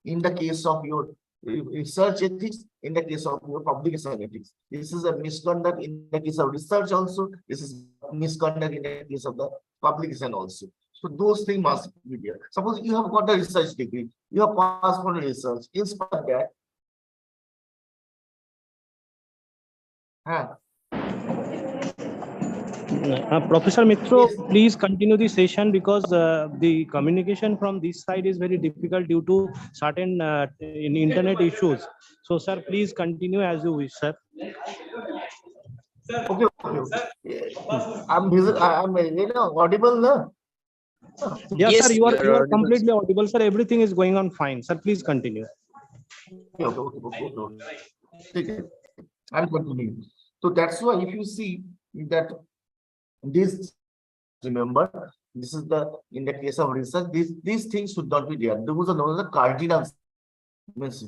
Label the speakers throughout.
Speaker 1: in the case of your research ethics, in the case of your publication ethics. This is a misconduct in the case of research also. This is misconduct in the case of the publication also. So those things must be there. Suppose you have got a research degree, you have passed for research. In spite of that,
Speaker 2: Professor Mitro,
Speaker 1: yes.
Speaker 2: please continue the session because the communication from this side is very difficult due to certain internet issues. So, sir, please continue as you wish, sir.
Speaker 1: Okay. I'm audible, no?
Speaker 2: Yes,
Speaker 3: Yes,
Speaker 2: sir,
Speaker 3: you
Speaker 2: you
Speaker 3: are
Speaker 2: are
Speaker 3: audible.
Speaker 2: completely audible, sir. Everything is going on fine, sir. Please continue.
Speaker 1: Okay. I'm continuing. So that's why if you see that this, remember, this is the, in the case of research, these things should not be there. Those are known as the cardinal means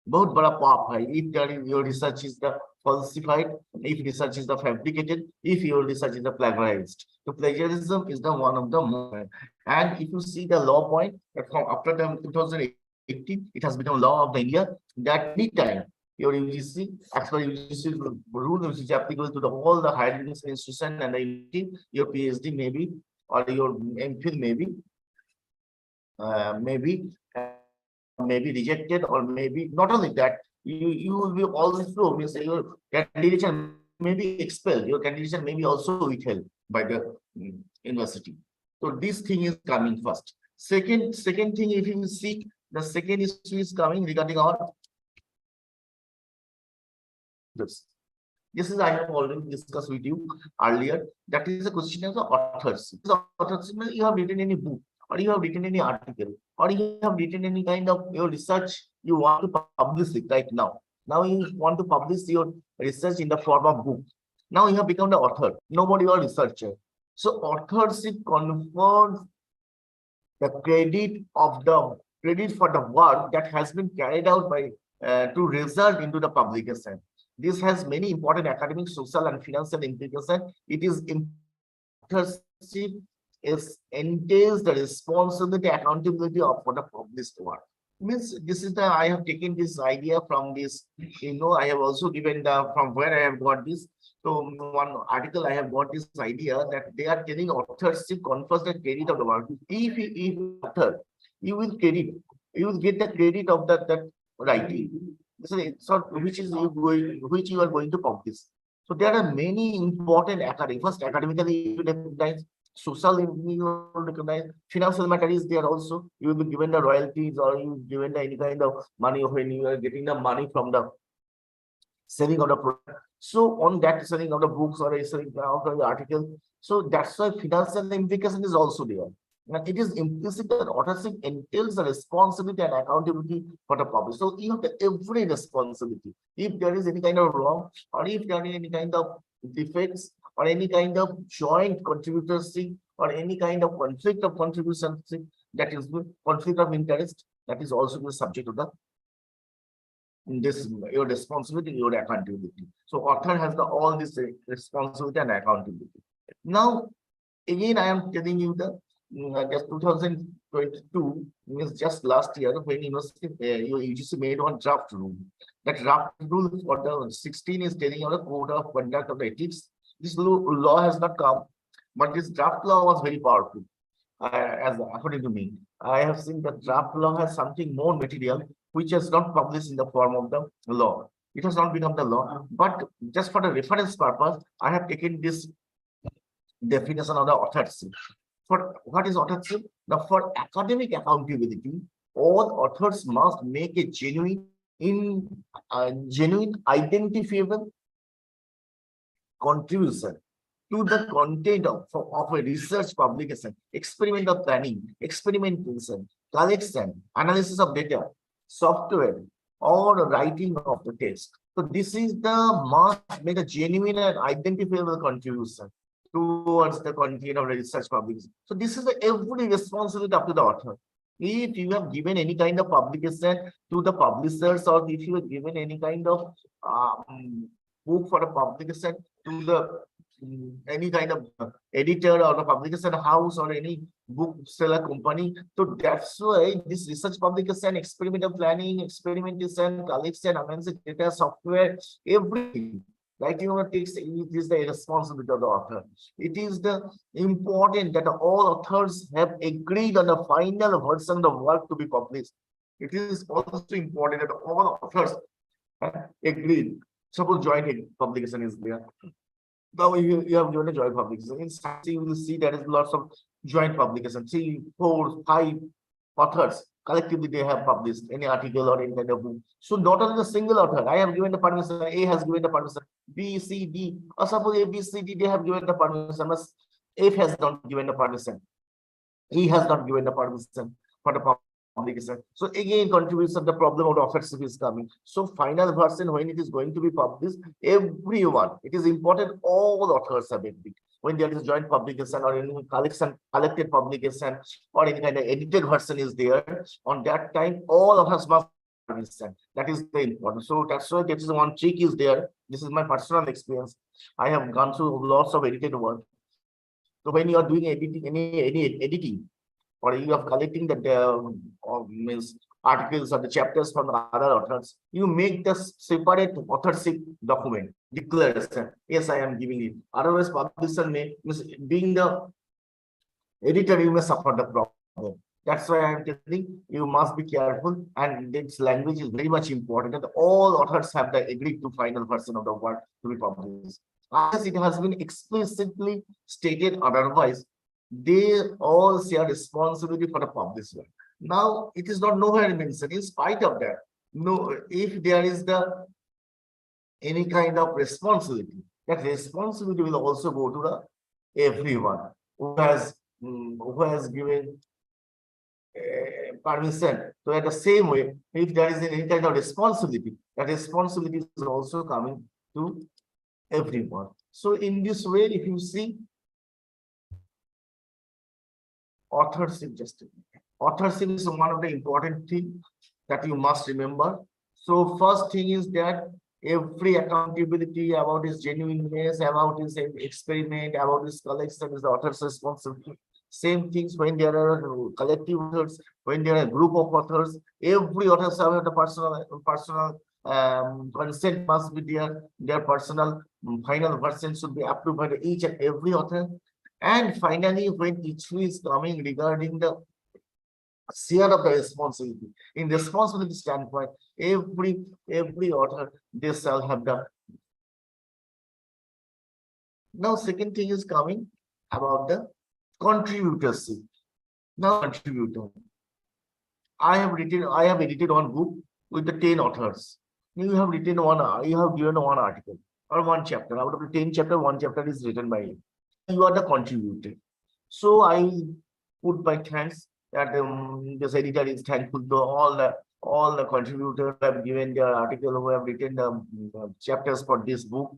Speaker 1: बहुत बड़ा पाप है. If your research is the falsified, if research is the fabricated, if your research is the plagiarized. So plagiarism is the one of the most. And if you see the law point, from after the 2018, it has become law of the India that any time your UGC, as per UGC rule, which is applicable to the all the higher education institution and the your PhD maybe or your MPhil maybe rejected, or maybe not only that, you will be also means your candidate may be expelled, your candidate may be also withheld by the university. So this thing is coming first. Second thing, if you see, the second issue is coming regarding our this. This is, I have already discussed with you earlier. That is a question of the authorship. Authorship means you have written any book, or you have written any article, or you have written any kind of your research, you want to publish it right now. Now you want to publish your research in the form of book. Now you have become the author. Nobody or researcher. So authorship confers the credit for the work that has been carried out by to result into the publication. This has many important academic, social, and financial implications. It is authorship entails the responsibility, accountability of for the published work. Means this is the, I have taken this idea from this, I have also given the, from where I have got this. So one article I have got this idea that they are telling authorship confers the credit of the work. If author, you will get the credit of that writing. So which you are going to publish. So there are many important academic. First, academically you recognize, social you recognize, financial matter is there also. You will be given the royalties, or you given any kind of money when you are getting the money from the selling of the product. So on that selling of the books or selling of the article. So that's why financial implication is also there. And it is implicit that authorship entails the responsibility and accountability for the public. So you have every responsibility. If there is any kind of wrong, or if there are any kind of defects, or any kind of joint contributorship, or any kind of conflict of contribution, that is conflict of interest, that is also the subject of the your responsibility, your accountability. So author has all this responsibility and accountability. Now, again, I am telling you the just 2022 means just last year when university your UGC made one draft rule. That draft rule for the 16 is telling you the code of conduct of ethics. This law has not come, but this draft law was very powerful. As according to me, I have seen that draft law has something more material which is not published in the form of the law. It has not become the law, but just for the reference purpose, I have taken this definition of the authorship. For what is authorship? Now, for academic accountability, all authors must make a genuine, identifiable contribution to the content of a research publication, experimental planning, experimentation, collection, analysis of data, software, or writing of the text. So this is the must make a genuine and identifiable contribution towards the content of the research publication. So this is every responsibility up to the author. If you have given any kind of publication to the publishers, or if you have given any kind of book for a publication to the any kind of editor or a publication house or any bookseller company. So that's why this research publication, experimental planning, experimentation, collection, analysis, data, software, everything. Like takes it is the responsibility of the author. It is the important that all authors have agreed on the final version of the work to be published. It is also important that all authors have agreed. Suppose joint publication is there. Now you have given a joint publication. In science, you will see there is lots of joint publication. 3, 4, 5 authors collectively they have published any article or any kind of book. So not only the single author, I have given the permission, A has given the permission, B, C, D, or suppose A, B, C, D, they have given the permission, but F has not given the permission. He has not given the permission for the publication. So again, contribution, the problem of the authorship is coming. So final version, when it is going to be published, everyone, it is important, all authors have agreed. When there is joint publication or any collected publication or any kind of edited version is there, on that time, all of us must understand. That is very important. So that's why this is one trick is there. This is my personal experience. I have gone through lots of edited work. So when you are doing editing, any editing, or you are collecting the means articles or the chapters from the other authors, you make the separate authorship document, declaration. Yes, I am giving it. Otherwise, publisher may, being the editor, you may suffer the problem. That's why I am telling you must be careful, and this language is very much important. And all authors have the agreed to final version of the work to be published. As it has been explicitly stated otherwise, they all share responsibility for the published work. Now, it is not nowhere mentioned. In spite of that, no, if there is any kind of responsibility, that responsibility will also go to the everyone who has given permission. So at the same way, if there is any kind of responsibility, that responsibility is also coming to everyone. So in this way, if you see authorship, authorship is one of the important things that you must remember. So first thing is that every accountability about his genuineness, about his experiment, about his collection is the author's responsibility. Same things when there are collective authors, when there are a group of authors, every author have the personal consent must be there. Their personal final version should be approved by each and every author. And finally, when issue is coming regarding the share of the responsibility, in responsibility standpoint, every author they shall have the. Now, second thing is coming about the contributorship. Now, contributor. I have edited one book with the 10 authors. You have given one article or one chapter. Out of the 10 chapter, one chapter is written by you. You are the contributor. So I put my thanks that this editor is thankful to all the contributors who have given their article, who have written the chapters for this book.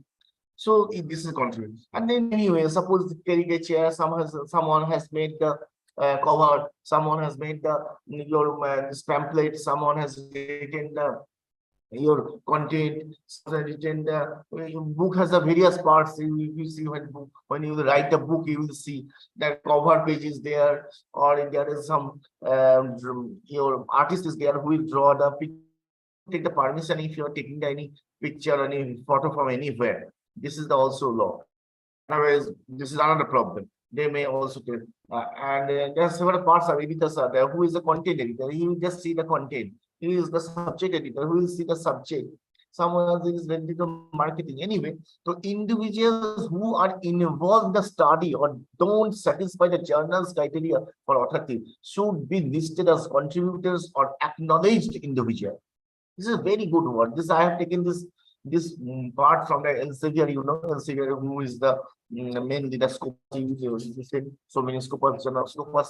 Speaker 1: So this is contribution. And then anyway, suppose the caricature, someone has made the cover, someone has made your this pamphlet, someone has written your content, written the book has the various parts. You see when you write the book, you will see that cover page is there, or there is some your artist is there who will draw the picture. Take the permission if you are taking any picture or any photo from anywhere. This is also law. Otherwise, this is another problem. They may also tell. And there are several parts of editors are there. Who is the content editor? He will just see the content. He is the subject editor. Who will see the subject? Someone else is related to marketing. Anyway, so individuals who are involved in the study or don't satisfy the journal's criteria for authorship should be listed as contributors or acknowledged individual. This is a very good word. This I have taken this part from the Elsevier, Elsevier, who is the mainly the Scopus. So many Scopus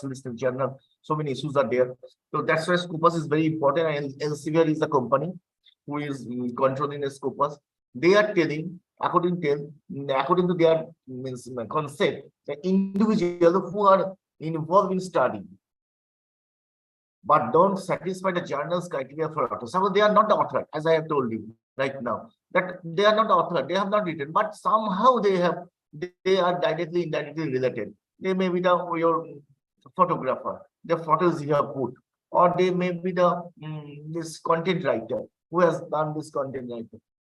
Speaker 1: listed journal, so many issues are there. So that's why Scopus is very important. And Elsevier is the company who is controlling the Scopus. They are telling, according to their concept, the individuals who are involved in study but don't satisfy the journal's criteria for author. So they are not the author, as I have told you right now, that they are not the author, they have not written, but somehow they have they are directly, indirectly related. They may be your photographer, the photos you have put, or they may be this content writer who has done this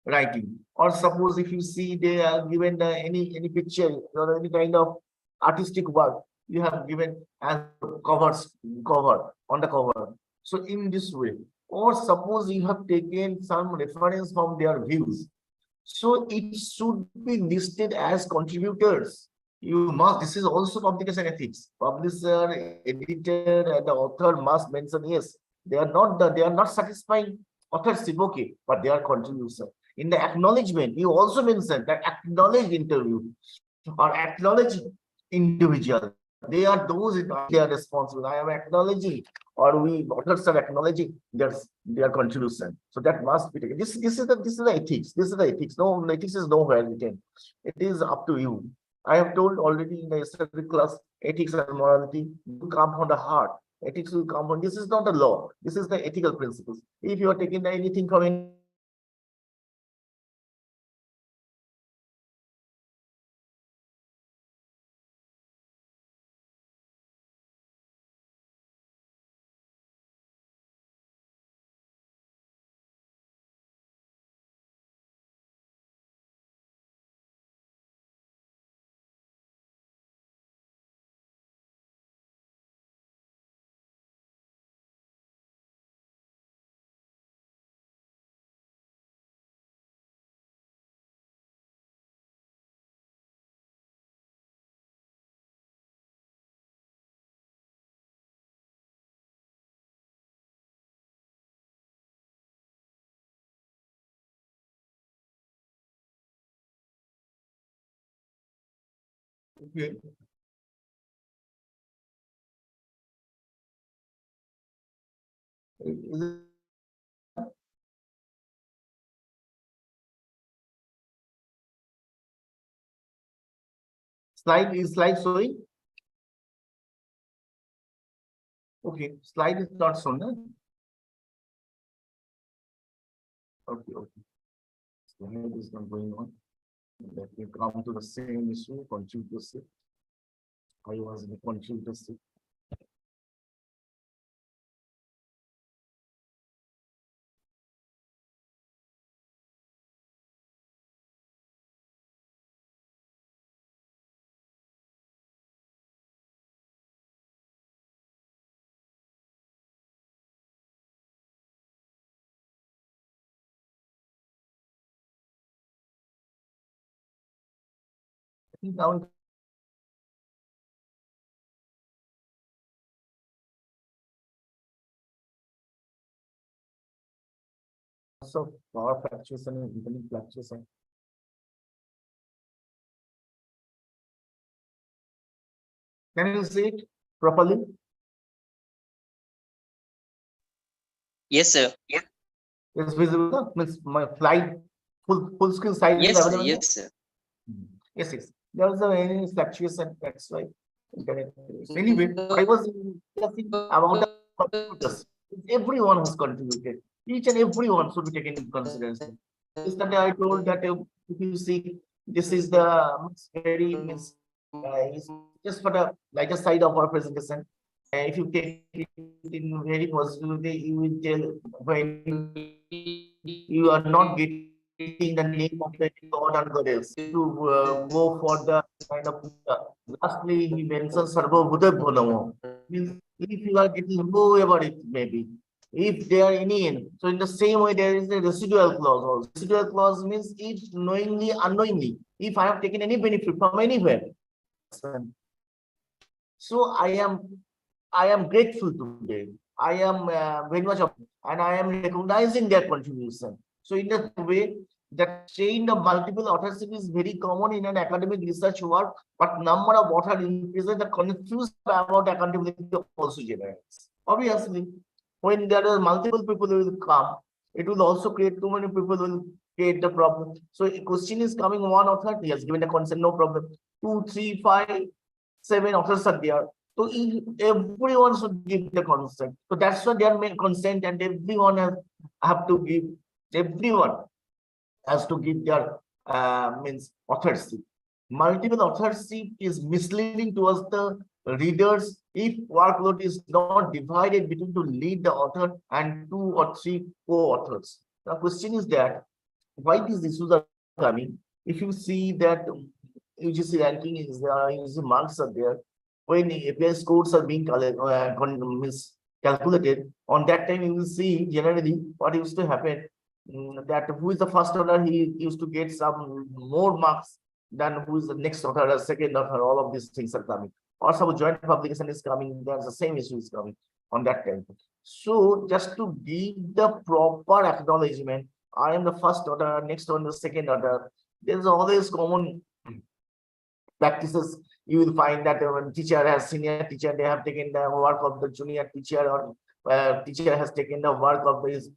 Speaker 1: writing. Or suppose if you see they are given any picture or any kind of artistic work, you have given as cover on the cover. So in this way, or suppose you have taken some reference from their views, so it should be listed as contributors. You must, this is also publication ethics. Publisher, editor, and the author must mention, yes, they are not satisfying authorship, okay, but they are contribution. In the acknowledgement, you also mention that acknowledged interview or acknowledged individual. They are those they are responsible. I am acknowledging, or we authors are acknowledging their contribution. So that must be taken. This is the ethics. This is the ethics. No, ethics is nowhere written. It is up to you. I have told already in the yesterday class, ethics and morality will come from the heart. Ethics will come from, this is not a law. This is the ethical principles. If you are taking anything from any okay. Is it slide showing? Okay, slide is not shown. No? Okay, okay. Slide is not going on. Let me come to the same issue, contributorship. I was in the contributorship. I think now also power fluctuation and evening fluctuation. Can you see it properly?
Speaker 3: Yes, sir.
Speaker 1: It's visible. No? Means my slide full screen slide is
Speaker 3: Yes, sir.
Speaker 1: available.
Speaker 3: Yes, sir.
Speaker 1: Yes, yes. There was any fluctuation. That's why. Anyway, I was discussing about the contributors. Everyone has contributed. Each and everyone should be taken into consideration. Yesterday, I told that if you see, this is the very means it's just for the lighter side of our presentation. If you take it in very positive way, you will tell when you are not getting the name of the god and goddess to go for the kind of lastly he mentions Sarva Buddha Namo. Means if you are getting whoever it may be, if they are any, so in the same way there is a residual clause also. Residual clause means if knowingly, unknowingly, if I have taken any benefit from anywhere. So I am grateful today. I am very much and I am recognizing their contribution. So in that way, that chain of multiple authorship is very common in an academic research work, but number of authors increases, the confused about accountability also generates. Obviously, when there are multiple people who will come, it will also create too many people will create the problem. So a question is coming, one author, he has given a consent, no problem. 2, 3, 5, 7 authors are there. So everyone should give the consent. So that's why they are made consent, and everyone have to give. Everyone has to give their means authorship. multiple authorship is misleading towards the readers if workload is not divided between to lead the author and 2 or 3 co-authors. The question is that why these issues are coming. If you see that UGC ranking is there, UGC marks are there, when API scores are being calculated, on that time you will see generally what used to happen, that who is the first order, he used to get some more marks than who is the next order or second order. All of these things are coming. Or some joint publication is coming, there's the same issue is coming on that time. So just to give the proper acknowledgement, I am the first order, next one the second order. There's always common practices. You will find that when teacher has senior teacher, they have taken the work of the junior teacher, or teacher has taken the work of his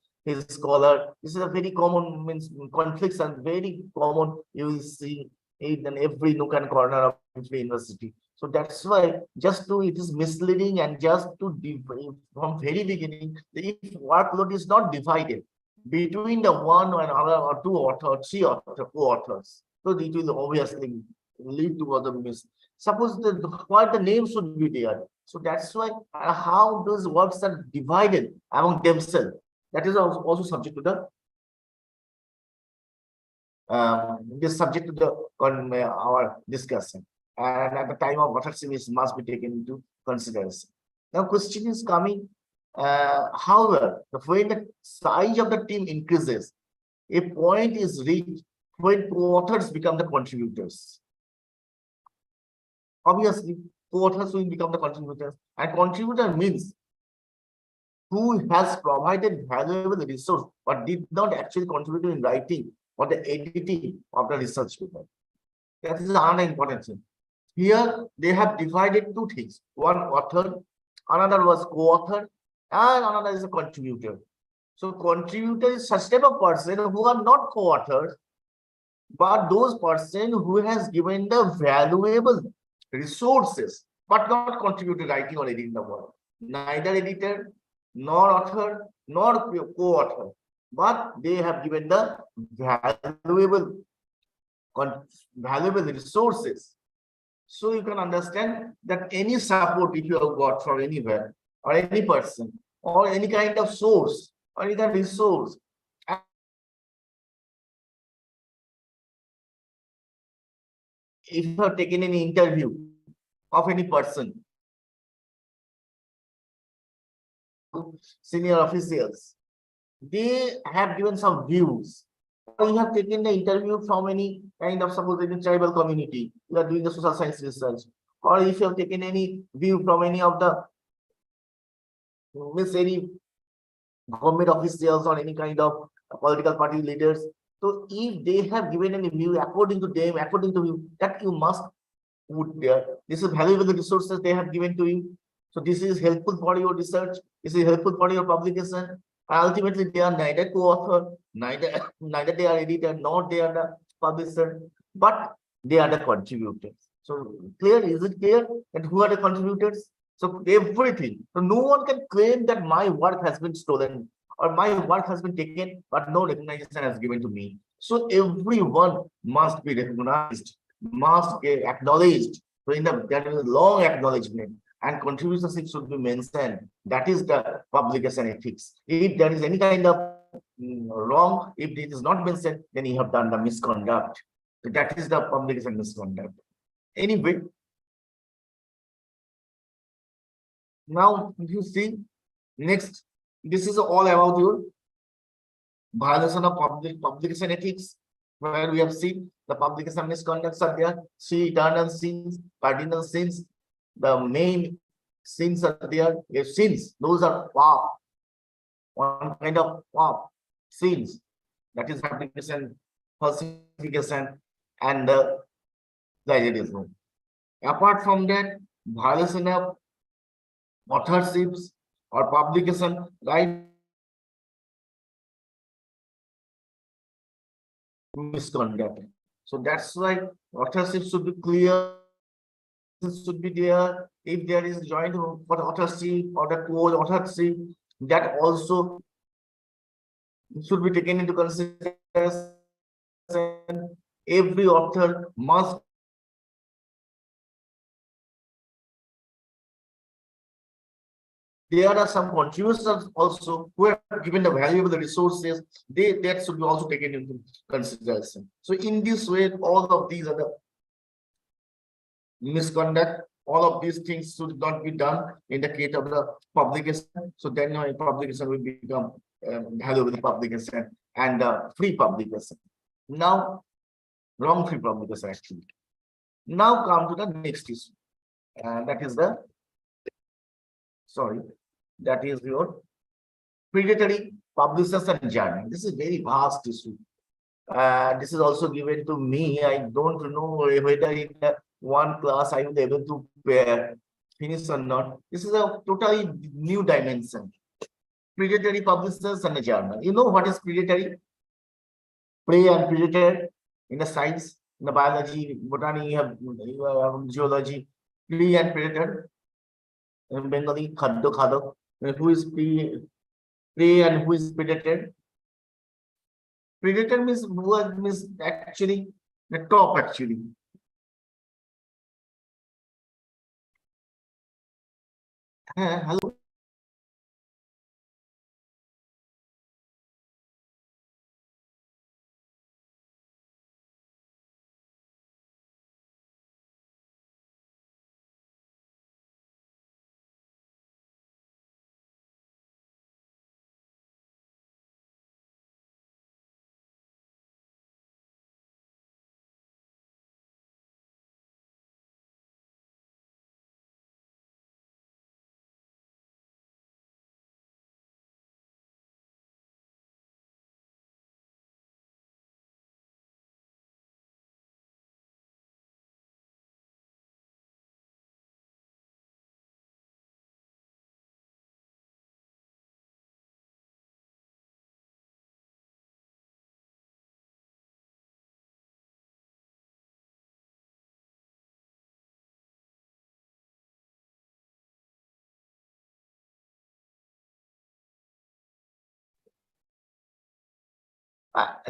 Speaker 1: scholar. This is a very common means conflicts, and very common you will see it in every nook and corner of every university. So that's why just to, it is misleading, and just to from very beginning, if workload is not divided between the one or another or 2 or 3 co-authors, so it will obviously lead to other miss. Suppose what the name should be there. So that's why how those works are divided among themselves. That is also subject to the this subject to the our discussion. And at the time of authorship must be taken into consideration. Now, question is coming. However, when the size of the team increases, a point is reached when co-authors become the contributors. Obviously, co-authors will become the contributors, and contributor means who has provided valuable resource but did not actually contribute in writing or the editing of the research paper. That is another important thing. Here they have divided 2 things: one author, another was co-author, and another is a contributor. So contributor is such type of person who are not co-authors, but those person who has given the valuable resources but not contributed writing or editing the work. Neither editor, nor author, nor co-author, but they have given the valuable resources. So you can understand that any support if you have got from anywhere or any person or any kind of source or any kind of resource, if you have taken any interview of any person, senior officials, they have given some views. Or you have taken the interview from any kind of, suppose in tribal community, you are doing the social science research, or if you have taken any view from any of the any government officials or any kind of political party leaders. So if they have given any view according to them, according to you, that you must put there. This is valuable resources they have given to you. So this is helpful for your research. This is helpful for your publication. Ultimately, they are neither co-author, neither they are editor, nor they are the publisher, but they are the contributors. So clear? Is it clear that who are the contributors? So everything. So no one can claim that my work has been stolen or my work has been taken, but no recognition has given to me. So everyone must be recognized, must get acknowledged. So in that is a long acknowledgement, and contributorship should be mentioned. That is the publication ethics. If there is any kind of wrong, if it is not mentioned, then you have done the misconduct. So that is the publication misconduct. Anyway, now if you see next, this is all about your violation of publication ethics, where we have seen the publication misconducts are there, 3 eternal sins, cardinal sins, the main sins are there. If sins, those are pop, one kind of pop sins, that is fabrication, falsification, and plagiarism. Apart from that, violation of authorships or publication right, misconduct. So that's why authorship should be clear, should be there. If there is joint for authorship or the co-authorship, that also should be taken into consideration. Every author must there are some contributors also who have given the valuable resources. That should be also taken into consideration. So in this way, all of these are the misconduct. All of these things should not be done in the case of the publication. So then publication will become valuable publication and free publication. Now, wrong-free publication actually. Now come to the next issue, and that is that is your predatory publishers and journal. This is very vast issue. This is also given to me. I don't know whether in one class I will be able to finish or not. This is a totally new dimension. Predatory publishers and a journal. You know what is predatory? Prey and predator in the science, in the biology, botany, you have geology. Prey and predator. In Bengali, khaddo khado. Who is prey and who is predator? Predator means actually the top actually. Hello.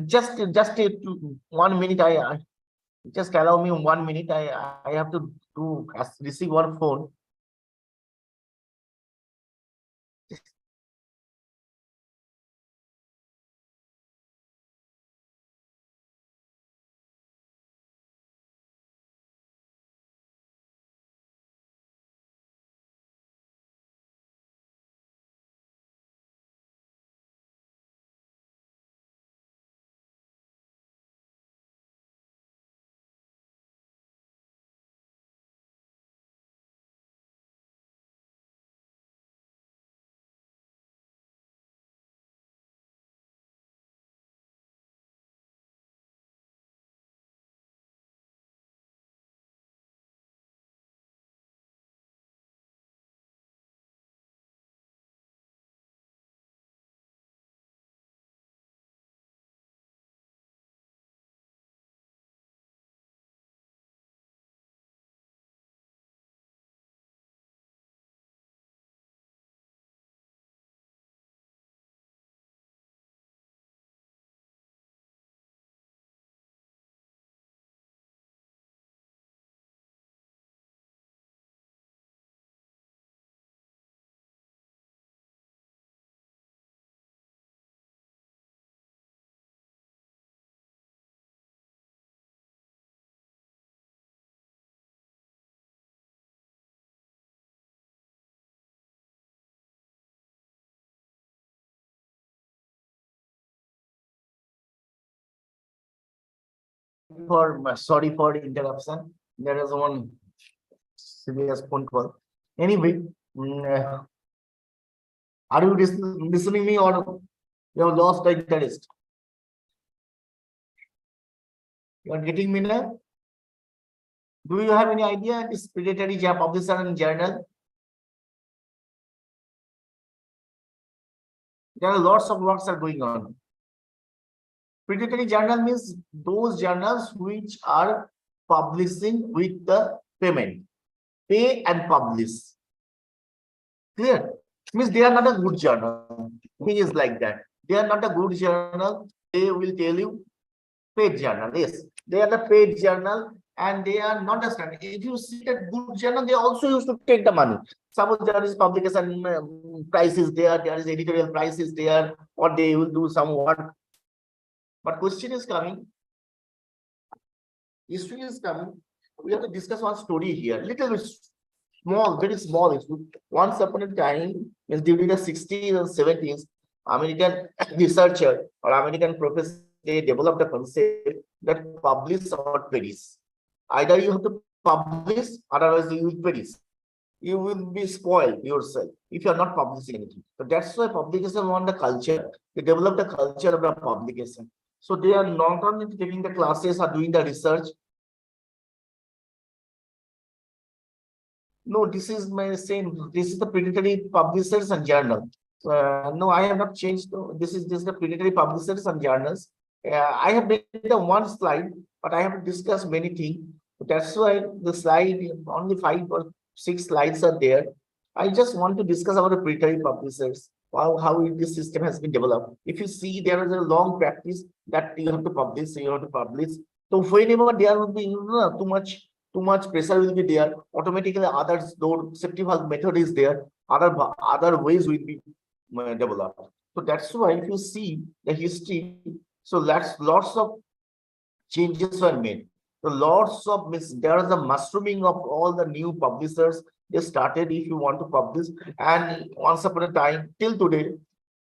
Speaker 1: Just 1 minute. I just allow me 1 minute. I have to receive one phone. Sorry for interruption. There is one serious phone call. Anyway, are you listening me or you have lost the interest? You are getting me now? Do you have any idea this predatory publisher and journal? There are lots of works are going on. Predatory journal means those journals which are publishing with the payment. Pay and publish. Clear? Means they are not a good journal. Thing is like that. They are not a good journal. They will tell you paid journal. Yes, they are the paid journal and they are not a standard. If you see that good journal, they also used to take the money. Suppose there is publication price is there is editorial price is there, or they will do some work. But question is coming, issue is coming. We have to discuss one story here, little bit small, very small issue. Once upon a time, means during the 60s and 70s, American researcher or American professor, they developed a concept that publish or perish. Either you have to publish, otherwise you will perish. You will be spoiled yourself if you are not publishing anything. So that's why publication want the culture. They develop the culture of the publication. So they are not only taking the classes or doing the research. No, this is my same. This is the predatory publishers and journal. No, I have not changed. This is just the predatory publishers and journals. I have made the one slide, but I have discussed many things. That's why the slide, only 5 or 6 slides are there. I just want to discuss about the predatory publishers, how this system has been developed. If you see, there is a long practice that you have to publish, you have to publish. So whenever there will be too much pressure will be there, automatically others, though safety valve method is there, other ways will be developed. So that's why if you see the history, so lots of changes were made. So lots of there is a mushrooming of all the new publishers. They started, if you want to publish, and once upon a time till today,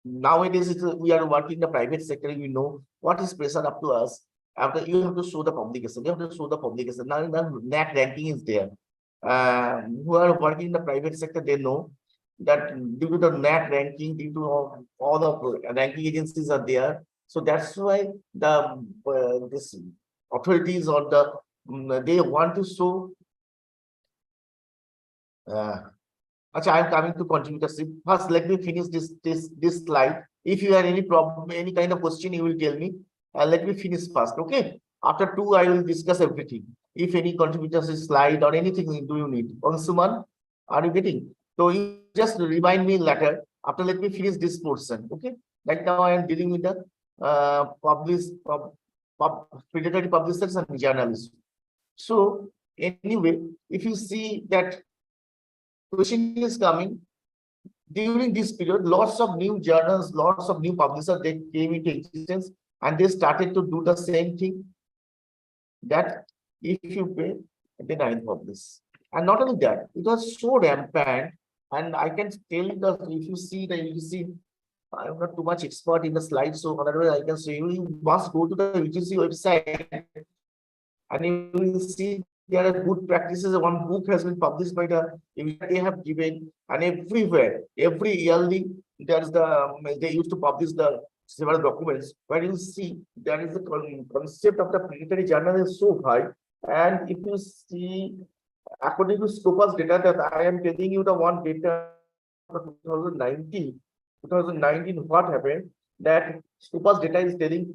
Speaker 1: nowadays we are working in the private sector. We know what is pressure up to us. After you have to show the publication, you have to show the publication. Now the NAT ranking is there. Who are working in the private sector, they know that due to the NAT ranking, due to all the ranking agencies are there. So that's why the this authorities or they want to show. I'm coming to contributorship. First, let me finish this slide. If you have any problem, any kind of question, you will tell me. Let me finish first, okay? After 2, I will discuss everything. If any contributorship slide or anything do you need? Consumer, are you getting? So you just remind me later. After, let me finish this portion, okay? Right now, I am dealing with the predatory publishers and journalists. So anyway, if you see that question is coming, during this period, lots of new journals, lots of new publishers, they came into existence and they started to do the same thing, that if you pay, then I will publish. And not only that, it was so rampant, and I can tell you that if you see, I'm not too much expert in the slides, so otherwise I can say you must go to the UGC website and you will see there are good practices. One book has been published by they have given, and everywhere, every yearly, there's they used to publish the several documents where you see there is the concept of the predatory journal is so high. And if you see, according to Scopus data that I am telling you, the one data of 2019, what happened, that Scopus data is telling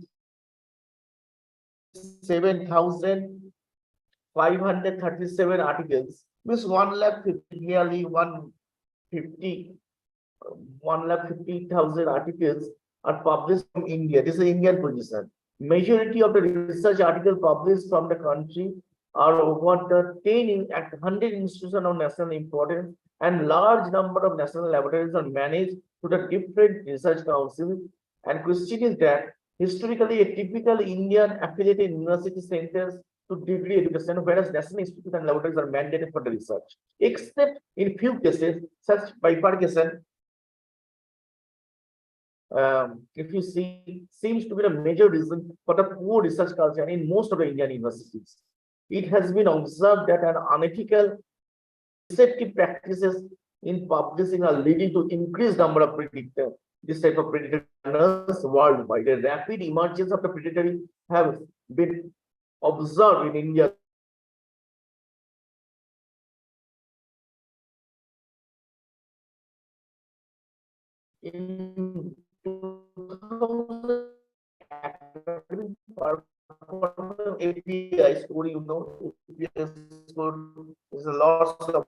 Speaker 1: 7,537 articles, means 150, nearly 150,000 articles are published from India. This is the Indian position. Majority of the research articles published from the country are over the 100 institutions of national importance, and large number of national laboratories are managed to the different research councils. And question is that historically, a typical Indian affiliated university centers to degree education, whereas national institutes and laboratories are mandated for the research. Except in few cases, such bifurcation, if you see, seems to be the major reason for the poor research culture in most of the Indian universities. It has been observed that an unethical, deceptive practices in publishing are leading to increased number of this type of predatory journals worldwide. The rapid emergence of the predatory have been observed in India. In 2000, API score, you know, API score is lots of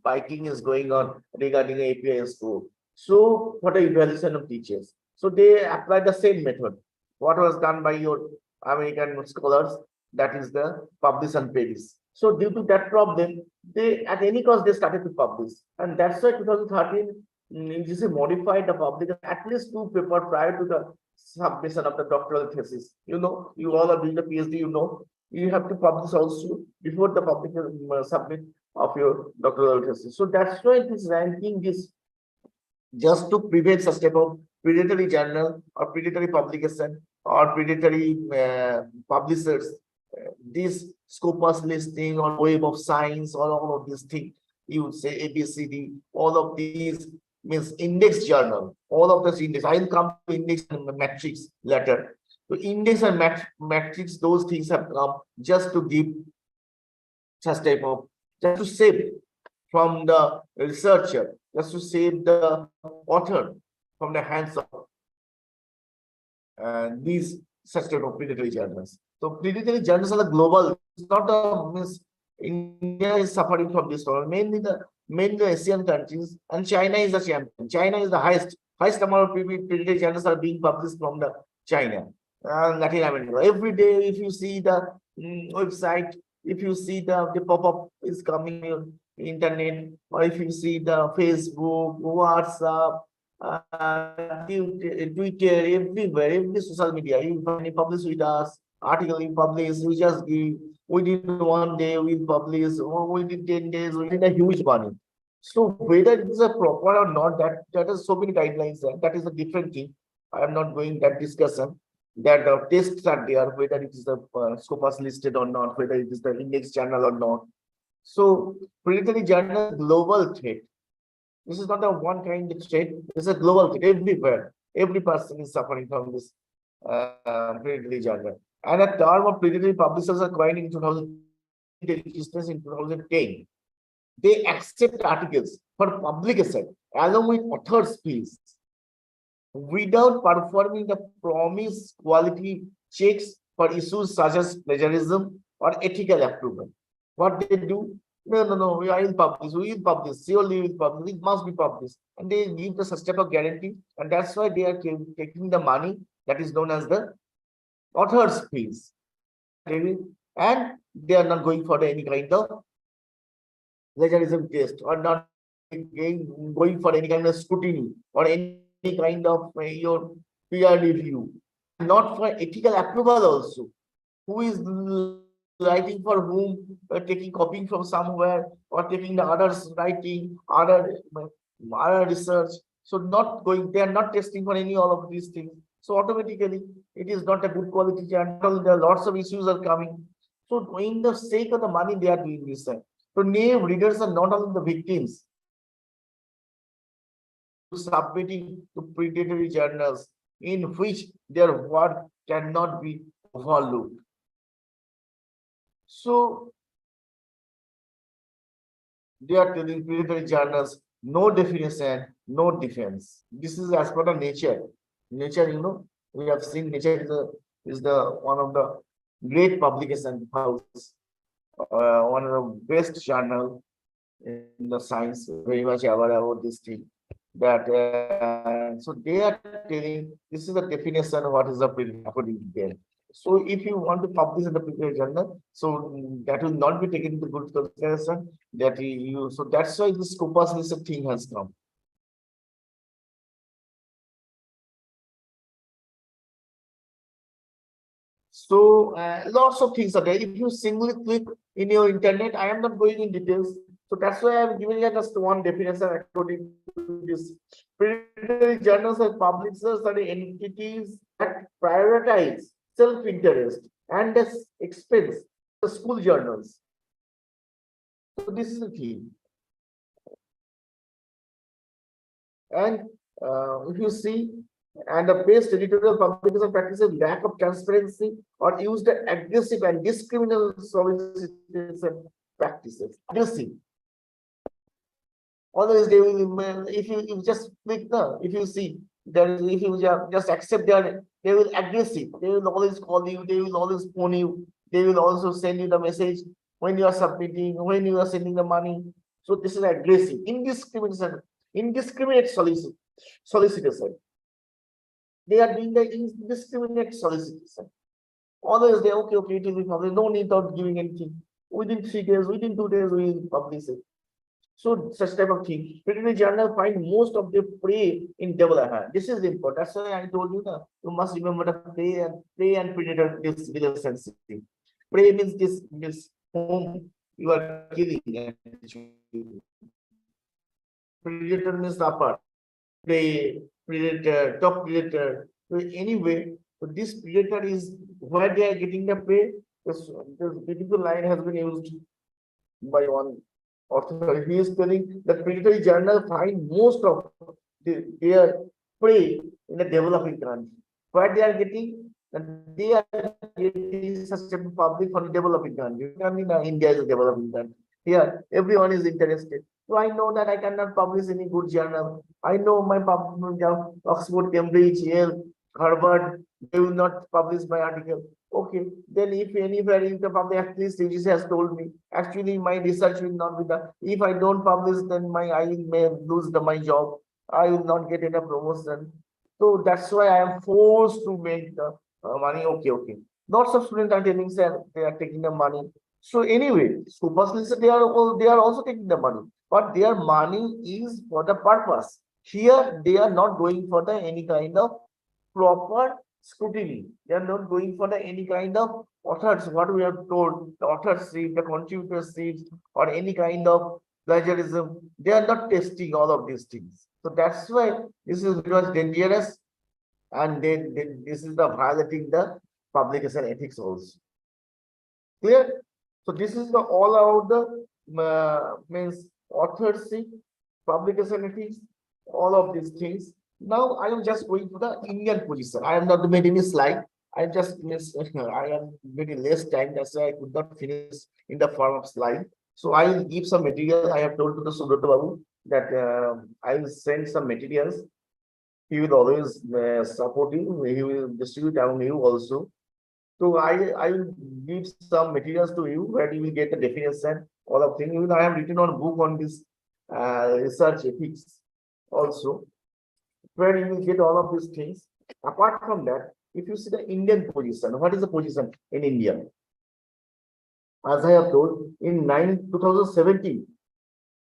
Speaker 1: biking is going on regarding API score. So for the evaluation of teachers, so they apply the same method what was done by your American scholars, that is the publish and perish. So due to that problem, they at any cost they started to publish, and that's why 2013 UGC modified the public at least 2 papers prior to the submission of the doctoral thesis. You know, you all are doing the PhD. You know, you have to publish also before the public submit of your doctoral thesis. So that's why this ranking is just to prevent such type of predatory journal or predatory publication or predatory publishers. This Scopus listing or Web of Science or all of these things, you would say ABCD, all of these means index journal, all of this index. I will come to index and matrix later. So index and matrix, those things have come just to give such type of, just to save from the researcher, just to save the author from the hands of these such type of predatory journals. So predatory journals are global. It's not a means India is suffering from this problem. Mainly Asian countries, and China is the champion. China is the highest number of predatory journals are being published from the China, Latin America. Every day, if you see the website, if you see the pop-up is coming on internet, or if you see the Facebook, WhatsApp, Twitter, everywhere, every social media, you publish with us, article you publish, we just give, we did 1 day, we publish, or we did 10 days, we did a huge money. So whether it is a proper or not, that is so many guidelines, that is a different thing. I am not going that discussion. That the tests are there, whether it is the Scopus listed or not, whether it is the index journal or not. So predatory journal global threat. This is not a one kind of threat, it's a global threat everywhere. Every person is suffering from this predatory journal. And a term of predatory publishers are coined in 2010. They accept articles for publication along with author's fees without performing the promised quality checks for issues such as plagiarism or ethical approval. What they do? No, I will publish, we will publish, surely we will publish, it must be published. And they give the such type of guarantee, and that's why they are taking the money that is known as the author's fees. And they are not going for any kind of plagiarism test, or not going for any kind of scrutiny or any kind of your peer review, not for ethical approval also. Who is writing for whom, taking copying from somewhere, or taking the others writing, other research. So not going, they are not testing for any all of these things. So automatically it is not a good quality journal. There are lots of issues are coming. So in the sake of the money, they are doing this. So name readers are not only the victims submitting to predatory journals in which their work cannot be overlooked. So they are telling predatory journals no definition, no defense. This is as per the nature. Nature, you know, we have seen Nature is the one of the great publication house, one of the best journal in the science, very much aware about this thing. That so they are telling this is the definition of what is the according to them. So if you want to publish in the predatory journal, so that will not be taken into good consideration. That you, so that's why this Scopus list thing has come. So lots of things are there. If you singly click in your internet, I am not going in details. So that's why I'm giving you just one definition according to this. Predatory journals and publishers are the entities that prioritize self-interest and expense the school journals. So this is the thing. And if you see, and the best editorial publication practices lack of transparency or use the aggressive and discriminatory solicitation practices. Aggressive. Always they will, if you just click the, if you see that, if you just accept their, they will aggressive. They will always call you. They will always phone you. They will also send you the message when you are submitting, when you are sending the money. So this is aggressive, indiscriminate solicitation. They are doing the indiscriminate solicitation. Always they okay, it will be published. No need of giving anything. within 3 days, within 2 days, we will publish it. So such type of thing. Veterinary journal find most of the prey in development. This is important. That's why I told you that you must remember the prey and predator this relationship. Prey means this means whom you are killing. Predator means the upper. Prey, predator, top predator. So anyway, so this predator is where they are getting the prey. This beautiful line has been used by one author. He is telling that predatory journal find most of their prey in the developing country. Where they are getting, and they are getting such a public from the developing country. I mean, India is a developing country. Here, everyone is interested. So I know that I cannot publish any good journal. I know my Oxford, Cambridge, Yale, Harvard, they will not publish my article. Okay, then if anywhere in the public, at least UGC has told me, actually my research will not be done. If I don't publish, then I may lose my job. I will not get any promotion. So that's why I am forced to make the money. Okay, okay. Lots of students are telling sir they are taking the money. So anyway, superstitious they are also taking the money, but their money is for the purpose. Here they are not going for the any kind of proper scrutiny. They are not going for the any kind of authors, what we have told, the authorship, the contributorship, or any kind of plagiarism. They are not testing all of these things. So that's why this is because dangerous, and then this is the violating the publication ethics also. Clear? So this is the all about the means authorship, publication ethics, all of these things. Now I am just going to the Indian position. I am not made any slide. I just miss. I am very less time. That's why I could not finish in the form of slide. So I will give some material. I have told to the Subrata Babu that I will send some materials. He will always support you. He will distribute among you also. So I will give some materials to you where you will get the definition, all of things. Even I have written on book on this research ethics also, where you will get all of these things. Apart from that, if you see the Indian position, what is the position in India? As I have told, in 2017,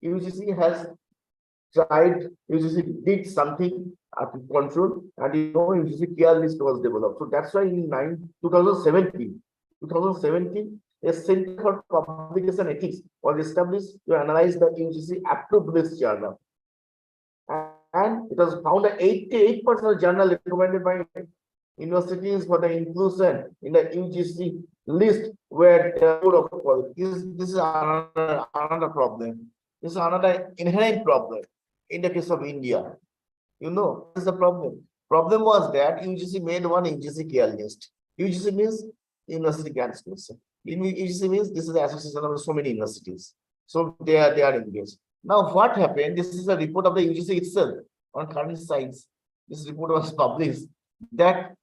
Speaker 1: UGC has tried, UGC did something to control, and UGC care list was developed. So that's why in 2017, a Center for Publication Ethics was established to analyze the UGC approved list journal. And it was found that 88% of journal recommended by universities for the inclusion in the UGC list were poor of quality. This is another problem. This is another inherent problem in the case of India. You know, this is the problem. Problem was that UGC made one UGC care list. UGC means University Grant Schools. UGC means this is the association of so many universities. So they are engaged. Now what happened? This is a report of the UGC itself on current science. This report was published that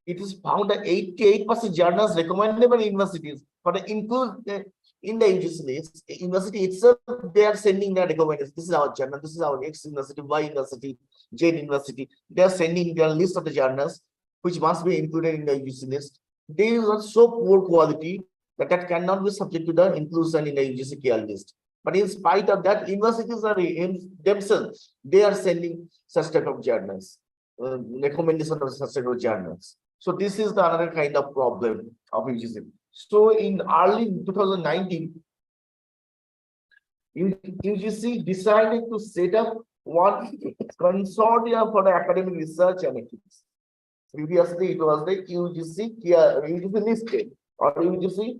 Speaker 1: it is found that 88% journals recommended by universities for the include in the UGC list. University itself, they are sending their recommendations. This is our journal, this is our X university, Y university, Z university. They are sending their list of the journals which must be included in the UGC list. They are so poor quality that cannot be subject to the inclusion in the UGC care list. But in spite of that, universities are themselves, they are sending such type of journals, recommendation of such type of journals. So this is the another kind of problem of UGC. So in early 2019, UGC decided to set up one consortium for the academic research and ethics. Previously, it was the UGC listed or UGC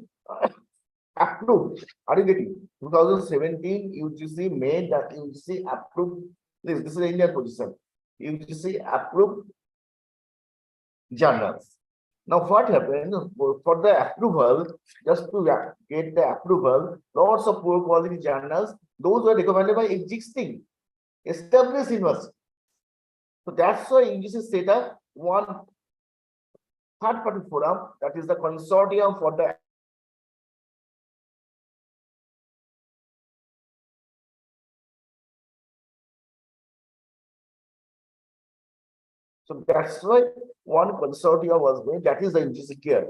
Speaker 1: approved. Are you getting? 2017, UGC made that UGC approved. This is the Indian position. UGC approved journals. Now, what happened for the approval, just to get the approval, lots of poor quality journals, those were recommended by existing established universities. So that's why UGC set up one third-party forum, that is the consortium for the So that's why one consortium was made, that is the UGC care.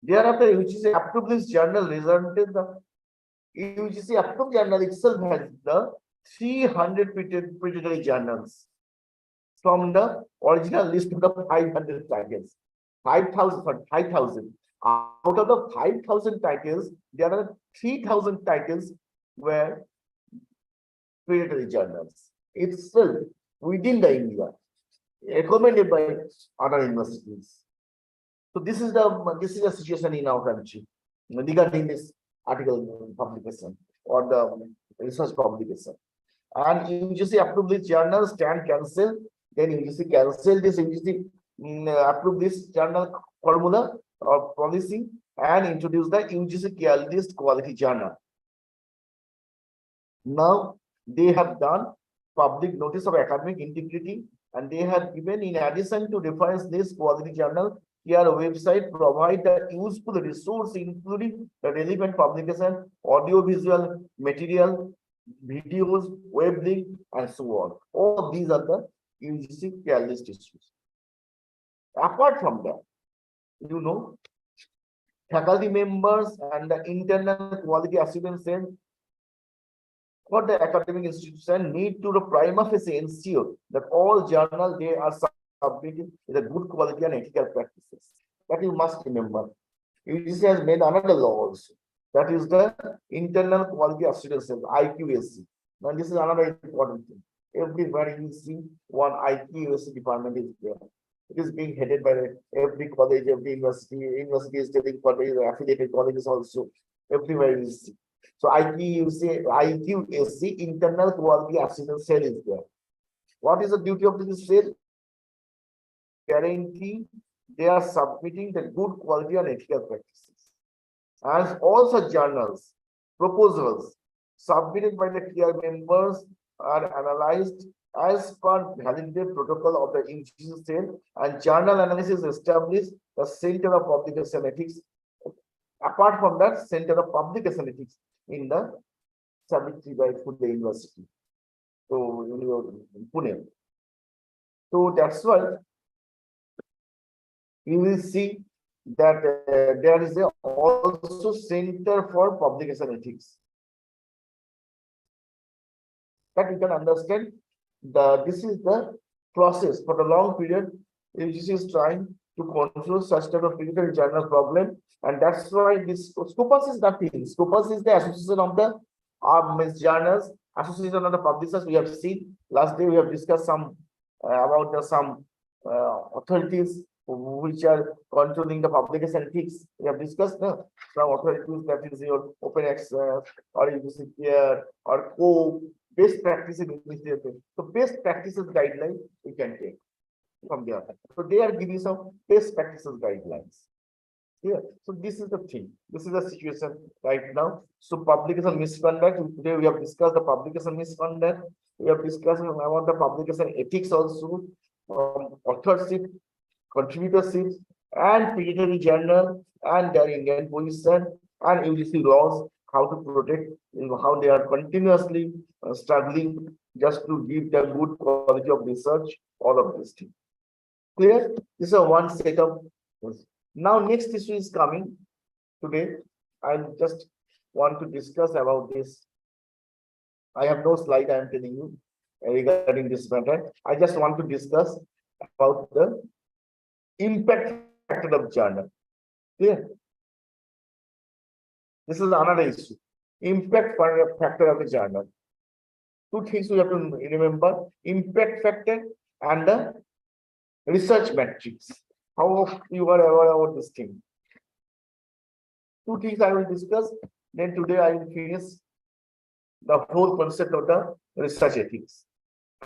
Speaker 1: Thereafter, UGC approved this journal, resulted the UGC approved journal itself has the 300 predatory journals from the original list of the 500 titles. 5,000. Out of the 5,000 titles, there are 3,000 titles were predatory journals. Itself within the India, recommended by other universities. So this is the situation in our country regarding this article publication or the research publication. And UGC approved these journals can cancel. Then UGC cancel this UGC approve this journal formula or policy and introduce the UGC care list quality journal. Now they have done public notice of academic integrity, and they have given, in addition to reference list quality journal, here website provide the useful resource including the relevant publication, audio visual material, videos, web link, and so on. All these are the UGC care list issues. Apart from that, you know, faculty members and the internal quality assurance cell for the academic institution need to the prima facie ensure that all journals they are submitted with a good quality and ethical practices. That you must remember. UGC has made another law also. That is the internal quality assurance cell, IQAC. Now this is another important thing. Everywhere you see one IQAC department is there. It is being headed by every college, every university. University is telling for the affiliated colleges also. Everywhere you see. So IQAC, internal quality assurance cell is there. What is the duty of this cell? Guarantee they are submitting the good quality and ethical practices. As all such journals, proposals submitted by the care members are analyzed as per validated protocol of the UGC cell, and journal analysis established the Center of Publication Ethics. Apart from that, Center of Publication Ethics in the Savitri by Pune University. So Pune. So that's why you will see that there is also Center for Publication Ethics. That you can understand this is the process for the long period. UGC is trying to control such type of critical journal problem, and that's why this Scopus is nothing. Scopus is the association of the journals, association of the publishers. We have seen last day we have discussed some about some authorities which are controlling the publication ethics. We have discussed some authorities, that is your open access or UGC care or COPE, best practices. So best practices guidelines we can take from there. So they are giving some best practices guidelines. Yeah. So this is the thing. This is the situation right now. So publication misconduct. Today we have discussed the publication misconduct. We have discussed about the publication ethics also, authorship, contributorship, and predatory journal, and their Indian position, and UGC laws, how to protect, how they are continuously struggling just to give the good quality of research, all of this thing. Clear? This is one set of. Now next issue is coming today. I just want to discuss about this. I have no slide, I am telling you, regarding this matter. I just want to discuss about the impact factor of journal. Clear? This is another issue. Impact factor of the journal. Two things we have to remember: impact factor and the research matrix. How you are aware about this thing? Two things I will discuss. Then today I will finish the whole concept of the research ethics.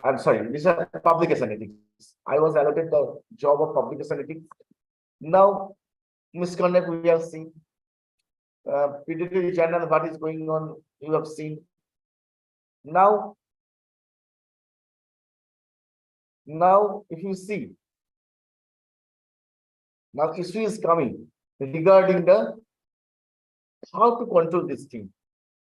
Speaker 1: I'm sorry, research publication ethics. I was allotted the job of publication ethics. Now, misconduct we have seen. Predatory journal, what is going on, you have seen. Now, if you see, now issue is coming regarding the how to control this thing.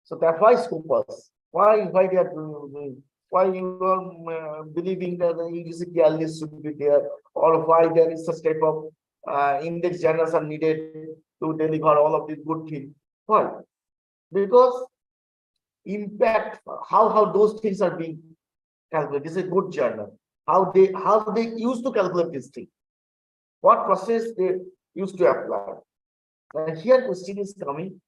Speaker 1: So that's why Scopus. Why they are doing, why you are believing that the UGC care list should be there, or why there is such type of index journals are needed. to deliver all of these good things. Why? Because impact, how those things are being calculated. This is a good journal. How they used to calculate this thing. What process they used to apply. And here question is coming.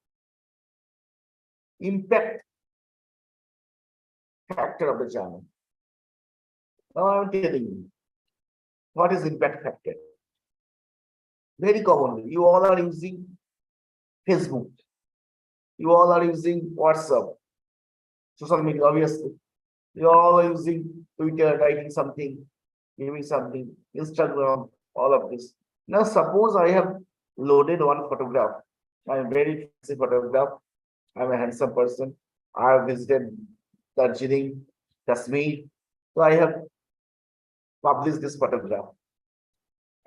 Speaker 1: Impact factor of the journal. Now I'm telling you, what is impact factor? Very commonly, you all are using Facebook. You all are using WhatsApp, social media, obviously. You all are using Twitter, writing something, giving something, Instagram, all of this. Now, suppose I have loaded one photograph. I'm very fancy photograph. I'm a handsome person. I have visited Darjeeling, Kashmir. So I have published this photograph.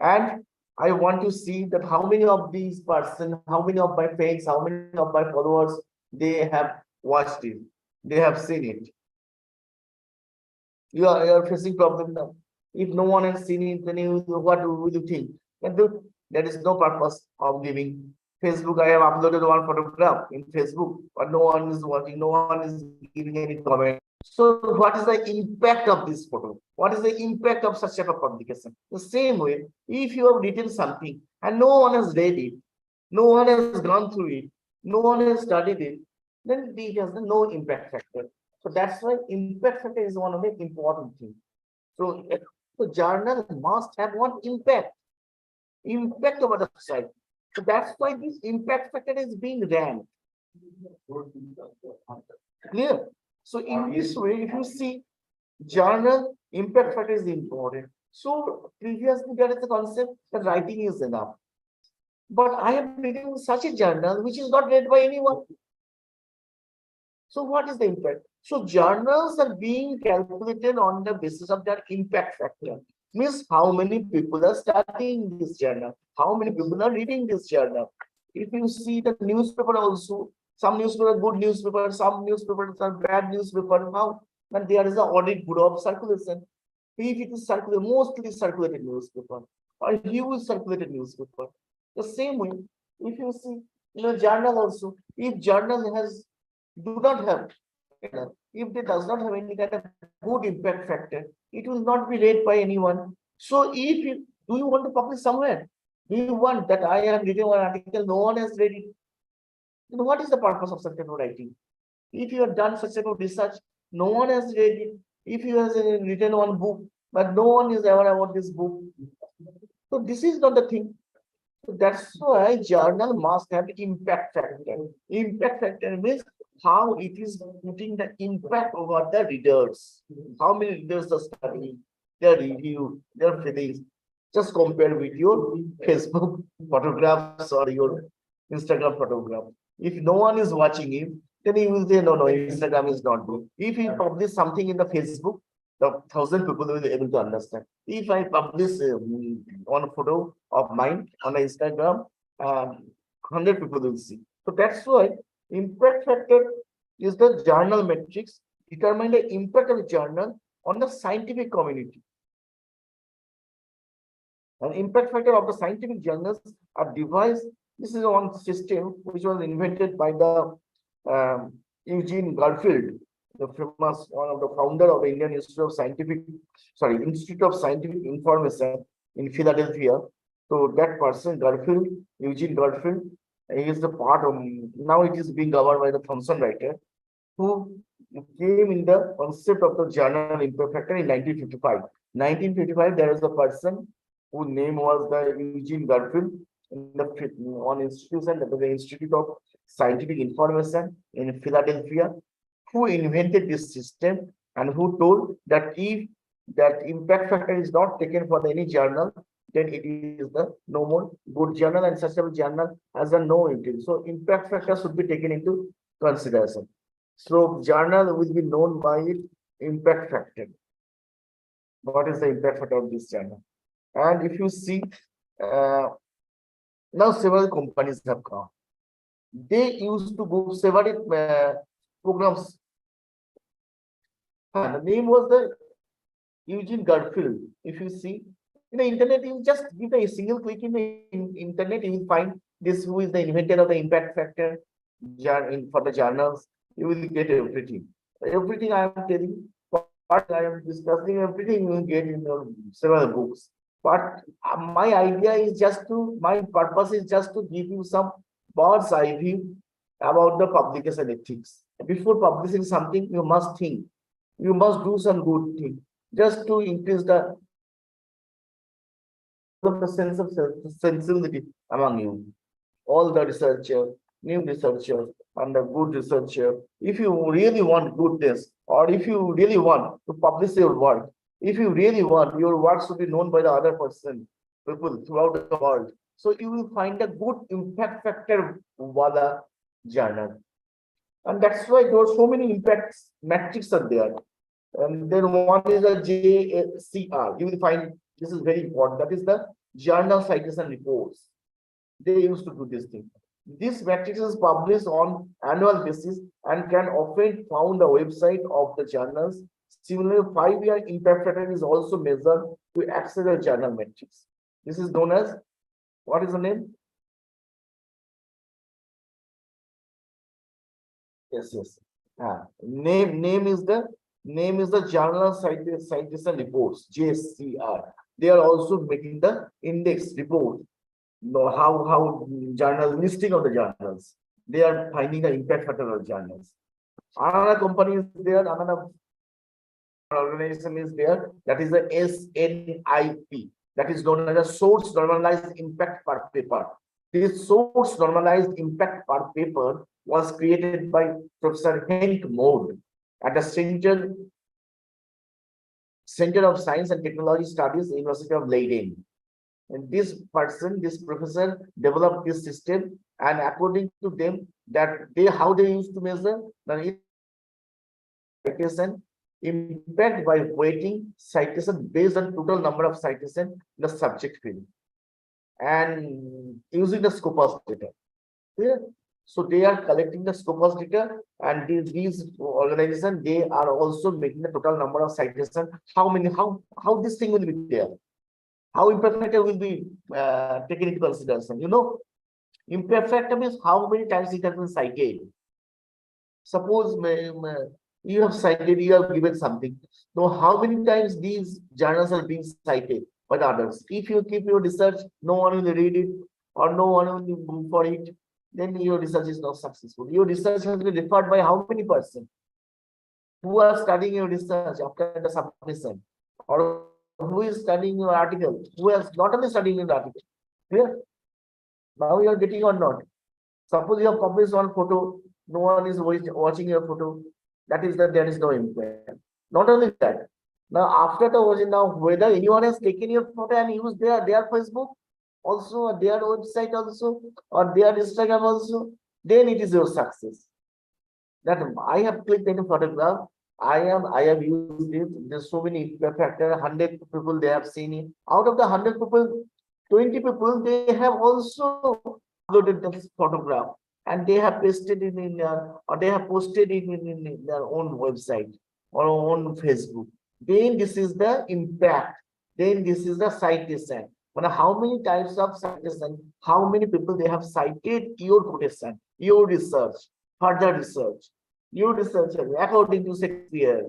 Speaker 1: And I want to see that how many of these person, how many of my fans, how many of my followers, they have watched it, they have seen it. You are facing problem now. If no one has seen it, then what will you think? And there is no purpose of giving. Facebook, I have uploaded one photograph in Facebook, but no one is watching, no one is giving any comment. So what is the impact of this photo? What is the impact of such type of publication? The same way, if you have written something and no one has read it, no one has gone through it, no one has studied it, then it has no impact factor. So that's why impact factor is one of the important things. So the journal must have one impact over the society. So that's why this impact factor is being ranked. Clear? So in this way, if you see, journal impact factor is important. So previously there is a concept that writing is enough. But I have written such a journal which is not read by anyone. So what is the impact? So journals are being calculated on the basis of their impact factor. Means how many people are studying this journal, how many people are reading this journal. If you see the newspaper also, some newspaper are good newspaper, some newspapers are bad newspaper. How? And there is an audit bureau of circulation. If it is circulated, mostly circulated newspaper or huge circulated newspaper. The same way, if you see in a journal also, if journal do not have, if it does not have any kind of good impact factor, it will not be read by anyone. So do you want to publish somewhere? Do you want that I have written one article, no one has read it? Then what is the purpose of such type of writing? If you have done such type of research, no one has read it. If you have written one book, but no one is aware about this book. So this is not the thing. So that's why journal must have impact factor. Impact factor means how it is putting the impact over the readers. How many readers are studying, their review, their feelings. Just compare with your Facebook photographs or your Instagram photograph. If no one is watching it, then you will say, no, Instagram is not good. If you publish something in the Facebook, the 1,000 people will be able to understand. If I publish one photo of mine on Instagram, 100 people will see. So that's why impact factor is the journal metrics determine the impact of the journal on the scientific community. And impact factor of the scientific journals are devised. This is one system which was invented by the Eugene Garfield, the famous one of the founder of the Indian Institute of Scientific Information in Philadelphia. So that person, Garfield, Eugene Garfield, he is the part of, now it is being governed by the Thomson writer, who came in the concept of the journal impact factor in 1955. 1955, there is a person whose name was the Eugene Garfield in the one institution, that is the Institute of Scientific Information in Philadelphia, who invented this system and who told that if that impact factor is not taken for any journal, then it is the no more good journal, and such a journal has a no intent. So impact factor should be taken into consideration. So journal will be known by its impact factor. What is the impact factor of this journal? And if you see, now several companies have come. They used to go several programs. The name was the Eugene Garfield. If you see in the internet, you just give a single click in the internet, you will find this who is the inventor of the impact factor for the journals, you will get everything. Everything I am telling, what I am discussing, everything you will get in your several books. But my idea is just to, my purpose is just to give you some bird's eye view about the publication ethics. Before publishing something, you must think. You must do some good thing just to increase the sense of sensibility among you. All the researcher, new researcher, and a good researcher. If you really want goodness, or if you really want to publish your work, if you really want your work to be known by the other person, people throughout the world, so you will find a good impact factor wala journal. And that's why there are so many impact metrics are there. And then one is a JCR. You will find this is very important. That is the journal citation reports. They used to do this thing. This matrix is published on annual basis and can often found the website of the journals. Similarly, 5-year impact factor is also measured to access the journal metrics. This is known as, what is the name? Yes. Name is the journal citation reports, JCR. They are also making the index report. Know how journal listing of the journals. They are finding the impact factor of journals. Another company is there, another organization is there, that is the SNIP, that is known as a source normalized impact per paper. This source normalized impact per paper was created by Professor Henk Mode at the Center of Science and Technology Studies, University of Leiden. And this professor developed this system, and according to them, that how they used to measure the citation impact by weighting citation based on total number of citation in the subject field and using the Scopus data. Yeah. So they are collecting the Scopus data, and these organizations, they are also making the total number of citations. How this thing will be there? How impact factor will be taken into consideration? You know, impact factor means how many times it has been cited. Suppose you have cited, you have given something. Now, how many times these journals are being cited by the others? If you keep your research, no one will read it or no one will go for it, then your research is not successful. Your research has been referred by how many persons who are studying your research after the submission, or who is studying your article, who is not only studying your article. Clear? Now you are getting or not. Suppose you have published one photo, no one is watching your photo. That is that there is no impact. Not only that. Now after the version, now whether anyone has taken your photo and used their Facebook also, or their website also, or their Instagram also, then it is your success. That I have clicked any photograph, I have used it. There's so many impact factor. 100 people they have seen it. Out of the 100 people, 20 people they have also uploaded this photograph, and they have pasted it in or they have posted it in their own website or on Facebook. Then this is the impact. Then this is the citation. But how many types of citation? How many people they have cited your quotation, your research, further research, your research according to Shakespeare,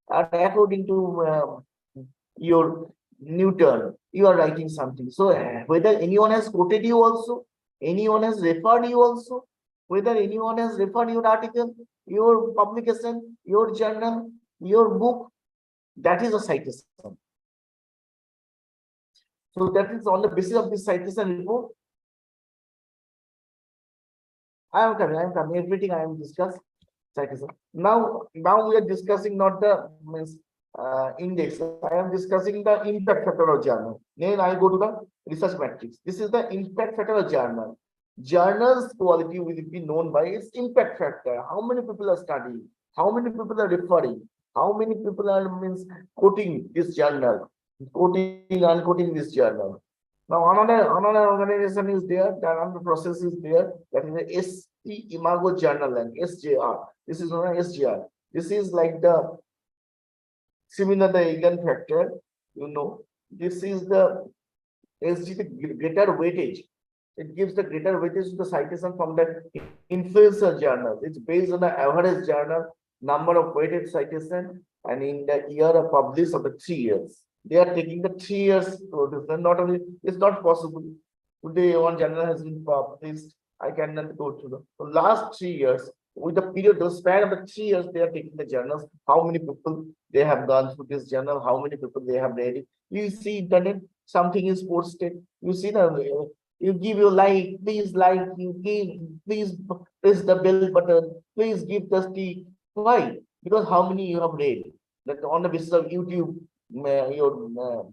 Speaker 1: and according to your Newton, you are writing something. So whether anyone has quoted you also, anyone has referred you also, whether anyone has referred your article, your publication, your journal, your book, that is a citation. So that is on the basis of this citation report. I am coming. Everything I am discussing. Citation. Now we are discussing not the index. I am discussing the impact factor of journal. Then I go to the research matrix. This is the impact factor of journal. Journal's quality will be known by its impact factor. How many people are studying? How many people are referring? How many people are quoting this journal? Quoting, unquoting this journal. Now another organization is there, that another process is there, that is the ST Imago Journal and SJR. This is known as SJR. This is like the similar the eigen factor, you know. This is the SG, the greater weightage. It gives the greater weightage to the citation from the influencer journal. It's based on the average journal, number of weighted citation, and in the year of publish of the 3 years. They are taking the 3 years production. Not only it's not possible. Today, one journal has been published. I cannot go to the last 3 years. With the period, the span of the 3 years, they are taking the journals. How many people they have gone through this journal? How many people they have read it? You see, internet, something is posted. You see the you give your like, you give, please press the bell button, please give the stick. Why? Because how many you have read? That on the basis of YouTube, your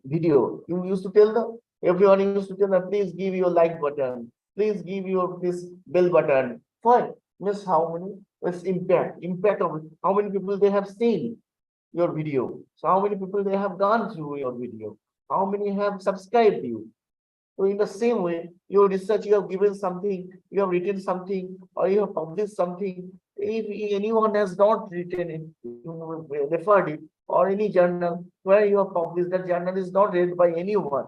Speaker 1: video, you used to tell the everyone used to tell them, please give your like button, please give your this bell button. Why? Means how many? It's impact of how many people they have seen your video. So how many people they have gone through your video? How many have subscribed you? So in the same way, your research, you have given something, you have written something, or you have published something. If anyone has not written it, you referred it, or any journal where you have published, that journal is not read by anyone.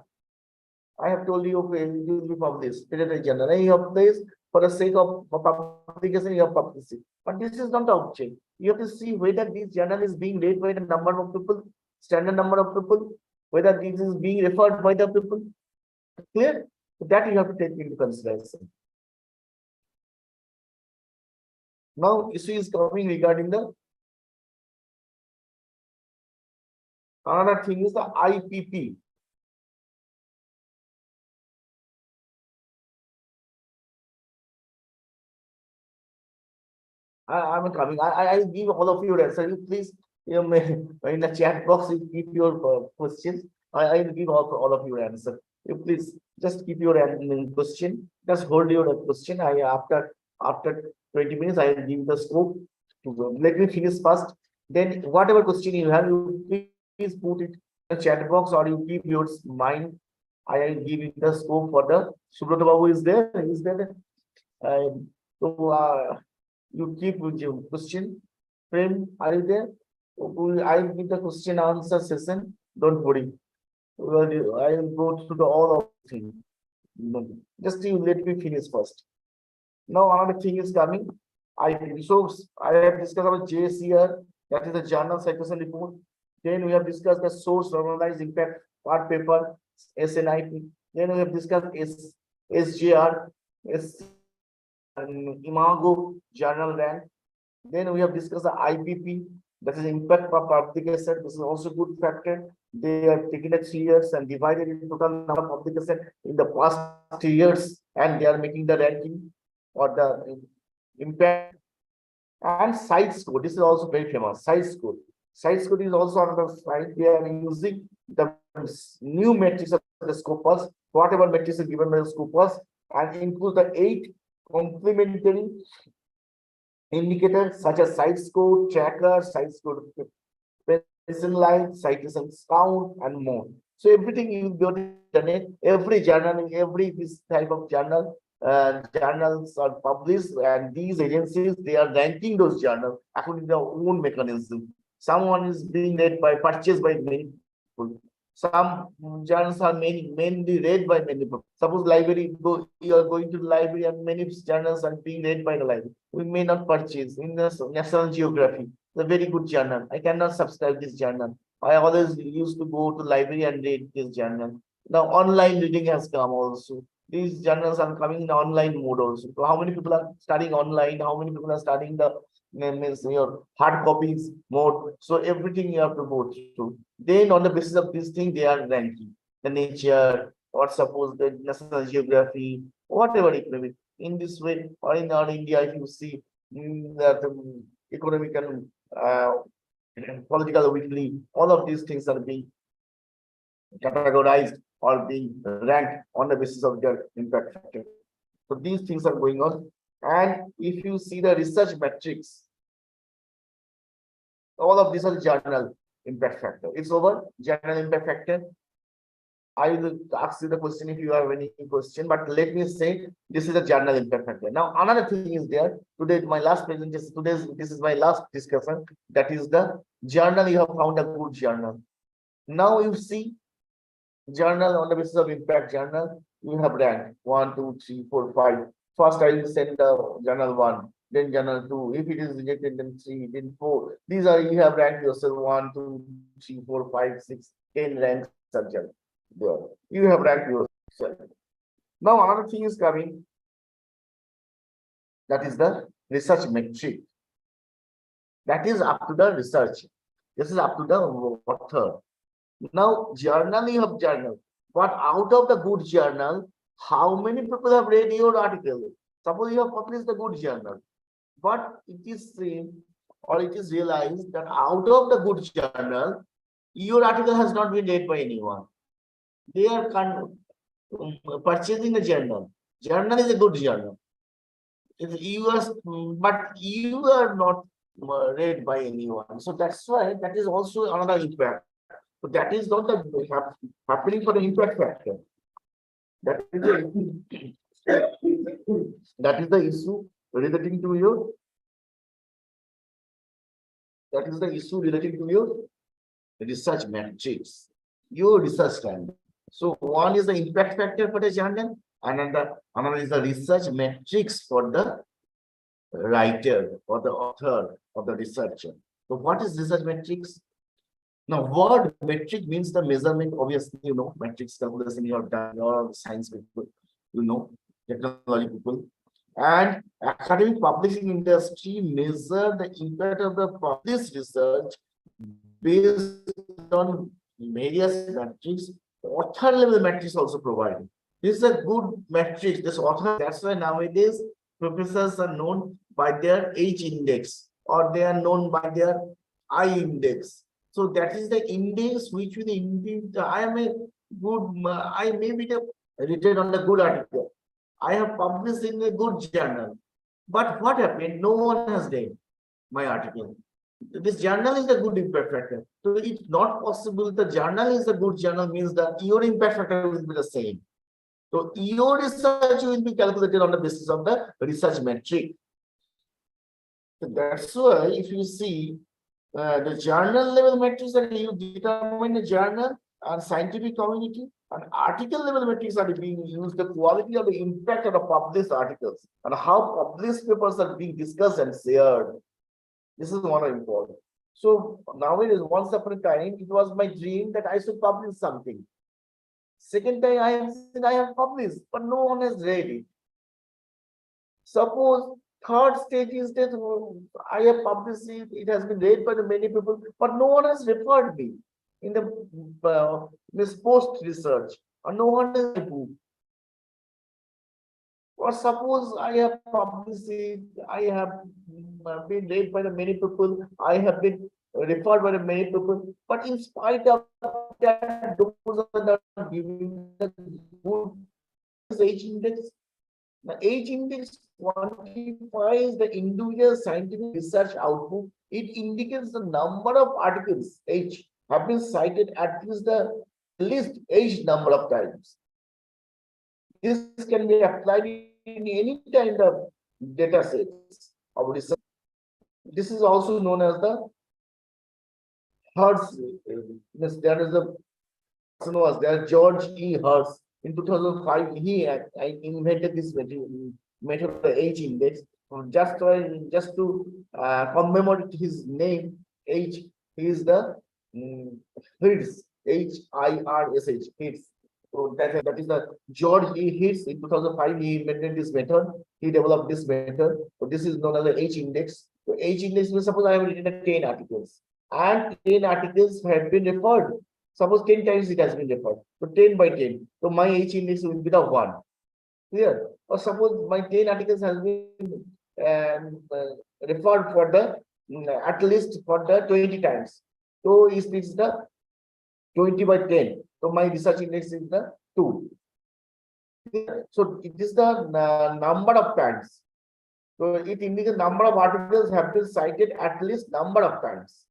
Speaker 1: I have told you, okay, it will be published, read a journal, and you have placed for the sake of publication, you have published it. But this is not the object. You have to see whether this journal is being read by the number of people, standard number of people, whether this is being referred by the people. Clear? That you have to take into consideration. Now, issue is coming regarding the another thing is the IPP. I'm coming. I'll give all of you answer. You please, you may in the chat box, you keep your questions. I'll give all of your answer. You please just keep your question. Just hold your question. After 20 minutes, I will give the scope. Let me finish first. Then whatever question you have, you please put it in the chat box or you keep your mind. I will give you the scope for the Subroto Babu is there. Is there? So you keep with your question. Friend, are you there? I will give the question answer session. Don't worry. I will go through all of things. Just you let me finish first. Now another thing is coming. So I have discussed about JCR, that is the journal citation report. Then we have discussed the source normalized impact part paper, SNIP. Then we have discussed SJR, Imago journal rank. Then we have discussed the IPP, that is impact per publication. This is also good factor. They are taking the 3 years and divided into total number of publications in the past 3 years, and they are making the ranking or the impact. And site score. This is also very famous. Site score. Site score is also another slide. They are using the new matrix of the Scopus, whatever matrix is given by the Scopus, and include the 8 complementary indicators such as site score, tracker, site score, pencil line, citation count, and more. So everything you go to internet, every journal, every this type of journal, journals are published, and these agencies they are ranking those journals according to their own mechanism. Someone is being read by purchased by many people. Some journals are mainly read by many people. Suppose library, you are going to the library and many journals are being read by the library. We may not purchase. In the National Geography, it's a very good journal. I cannot subscribe this journal. I always used to go to library and read this journal. Now online reading has come also. These journals are coming in online mode also. So how many people are studying online? How many people are studying the means your hard copies mode? So everything you have to go through. Then on the basis of this thing, they are ranking the nature or suppose the National Geography, whatever it may be. In this way, or in our India, if you see that economical, political weekly, all of these things are being categorized or being ranked on the basis of their impact factor. So these things are going on. And if you see the research metrics, all of these are journal impact factor. It's over journal impact factor. I will ask you the question if you have any question, but let me say this is a journal impact factor. Now, another thing is there. Today, my last presentation, this is my last discussion. That is the journal. You have found a good journal. Now you see journal on the basis of impact journal. You have rank 1, 2, 3, 4, 5. First, I will send the journal 1, then journal 2. If it is rejected, then 3, then 4. These are you have ranked yourself 1, 2, 3, 4, 5, 6, 10 ranks subject. There. You have ranked yourself. Now, another thing is coming. That is the research metric. That is up to the research. This is up to the author. Now, journal, you have journal. But out of the good journal, how many people have read your article? Suppose you have published the good journal, but it is seen or it is realized that out of the good journal, your article has not been read by anyone. They are purchasing a journal. Journal is a good journal. But you are not read by anyone. So that's why that is also another impact. So that is not the happening for the impact factor. That is the issue relating to your. That is the issue relating to your research matrix, your research time. So one is the impact factor for the journal, another is the research matrix for the writer or the author or the researcher. So what is research matrix? Now, word metric means the measurement. Obviously, you know, metrics calculation you have done, your science people, you know, technology people. And academic publishing industry measure the impact of the published research based on various metrics. Author level metrics also provided. This is a good metric. This author, that's why nowadays professors are known by their H index or they are known by their I index. So that is the index which will indicate I am a good, I may be written on the good article. I have published in a good journal. But what happened? No one has read my article. This journal is the good impact factor. So it's not possible the journal is a good journal means that your impact factor will be the same. So your research will be calculated on the basis of the research metric. So that's why if you see the journal level metrics that you determine the journal and scientific community and article level metrics are being used, the quality of the impact of the published articles and how published papers are being discussed and shared. This is one important. So nowadays, once upon a time, it was my dream that I should publish something. Second time I have said I have published, but no one has read it. Suppose third stage is that I have published it, it has been read by the many people, but no one has referred me in the this post research, or no one has book. Or suppose I have published it, I have been read by the many people, I have been referred by the many people, but in spite of that, those are not giving the good age index. The age index quantifies the individual scientific research output. It indicates the number of articles H have been cited at least H number of times. This can be applied in any kind of data sets of research. This is also known as the Hertz. There is there George E. Hertz. In 2005, he invented this method of the H index. Just to commemorate his name, H. He is the Hertz. Hirsch. Hertz. So that is the George E. Hertz. In 2005, he invented this method. He developed this method. So this is known as the H index. So H index means suppose I have written 10 articles, and 10 articles have been referred. Suppose 10 times it has been referred. So 10 by 10. So my H index will be the 1. Clear? Or suppose my 10 articles has been referred for the at least for the 20 times. So it's the 20 by 10. So my research index is the 2. So it is the number of times. So it indicates number of articles have been cited at least number of times.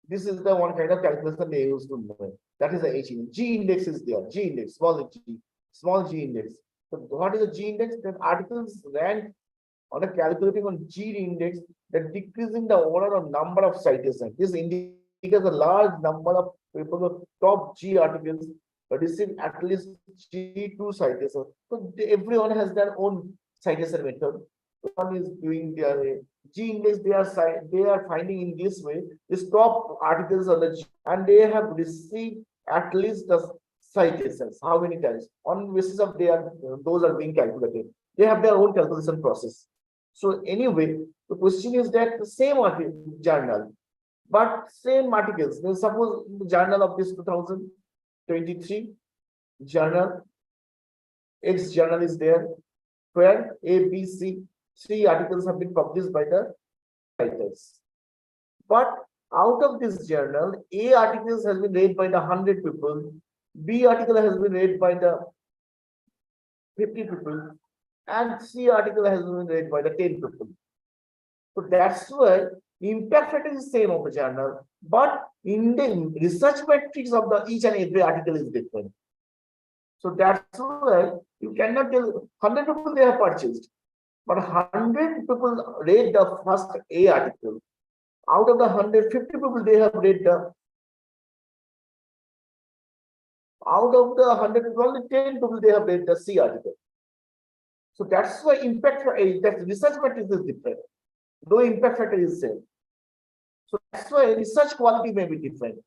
Speaker 1: This is the one kind of calculation they use to know. That is the H index. G index is there. G index, small g index. So what is the G index? Then articles ranked on a calculating on G index that decreasing the order of number of citations. This indicates a large number of people of top G articles receive at least 3 citations. So everyone has their own citation method. One is doing their G index, they are finding in this way the top articles on the G, and they have received at least the citations. How many times? On basis of those are being calculated. They have their own calculation process. So anyway, the question is that the same journal, but same articles. Now, suppose the journal of this 2023 journal, its journal is there, where A, B, C, 3 articles have been published by the writers. But out of this journal, A articles has been read by the 100 people, B article has been read by the 50 people, and C article has been read by the 10 people. So that's why impact factor is same of the journal, but in the research metrics of the each and every article is different. So that's why you cannot tell 100 people they have purchased, but 100 people read the first A article. Out of the 150 people they have read the, out of the 100 people, only 10 people they have read the C article. So that's why impact factor, that research metric is different, though impact factor is same. So that's why research quality may be different.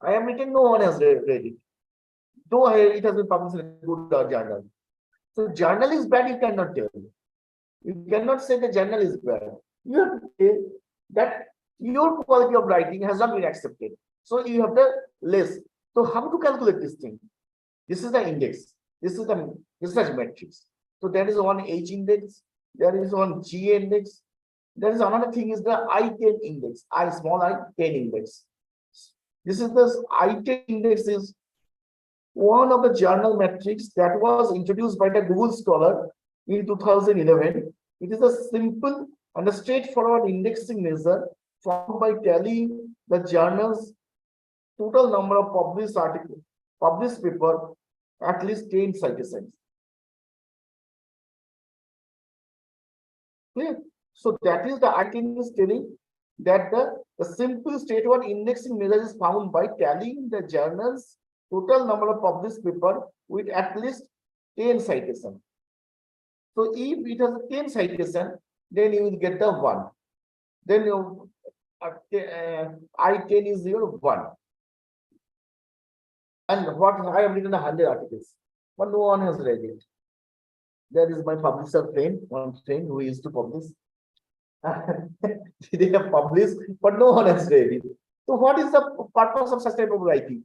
Speaker 1: I am written, no one has read it, though it has been published in a good journal. So journal is bad, you cannot tell. You cannot say the journal is bad. You have to say that your quality of writing has not been accepted. So you have the less. So how to calculate this thing? This is the index. This is the research matrix. So there is one H index. There is one G index. There is another thing is the I10 index. Small I10 index. This is the I10 index is one of the journal metrics that was introduced by the Google Scholar in 2011. It is a simple and a straightforward indexing measure formed by tallying the journal's total number of published articles, published paper, at least 10 citations. Clear? So that is the I10 is telling that the simple straightforward indexing measure is found by tallying the journal's total number of published paper with at least 10 citations. So if it has 10 citation, then you will get the 1. Then you I10 is your 1. And what I have written 100 articles, but no one has read it. There is my publisher friend, one friend who used to publish. They have published, but no one has read it. So what is the purpose of such type of writing?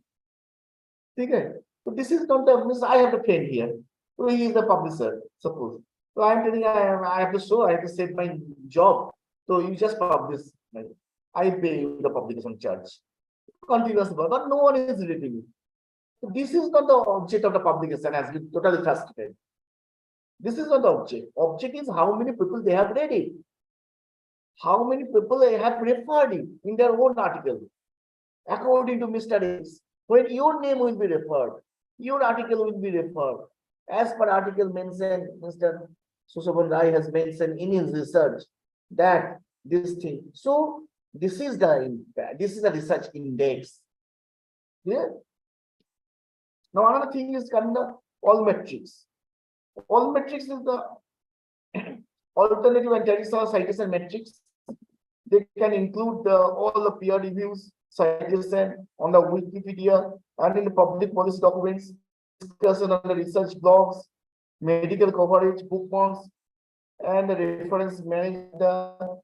Speaker 1: Okay. So this is not the, I have a friend here. So he is the publisher, suppose. So I am telling I have to show, I have to set my job. So you just publish. I pay you the publication charge. Continuous work, but no one is reading it. So this is not the object of the publication, has been totally frustrated. This is not the object. Object is how many people they have read it. How many people they have referred it in their own article. According to Mr. X, when your name will be referred, your article will be referred. As per article mentioned, Mr. Sushovan Rai has mentioned in his research that this thing. So this is the research index. Yeah. Now another thing is coming the all metrics. All metrics is the alternative and traditional citation metrics. They can include all the peer reviews, citation on the Wikipedia and in the public policy documents, discussion on the research blogs, medical coverage, bookmarks, and the reference manage the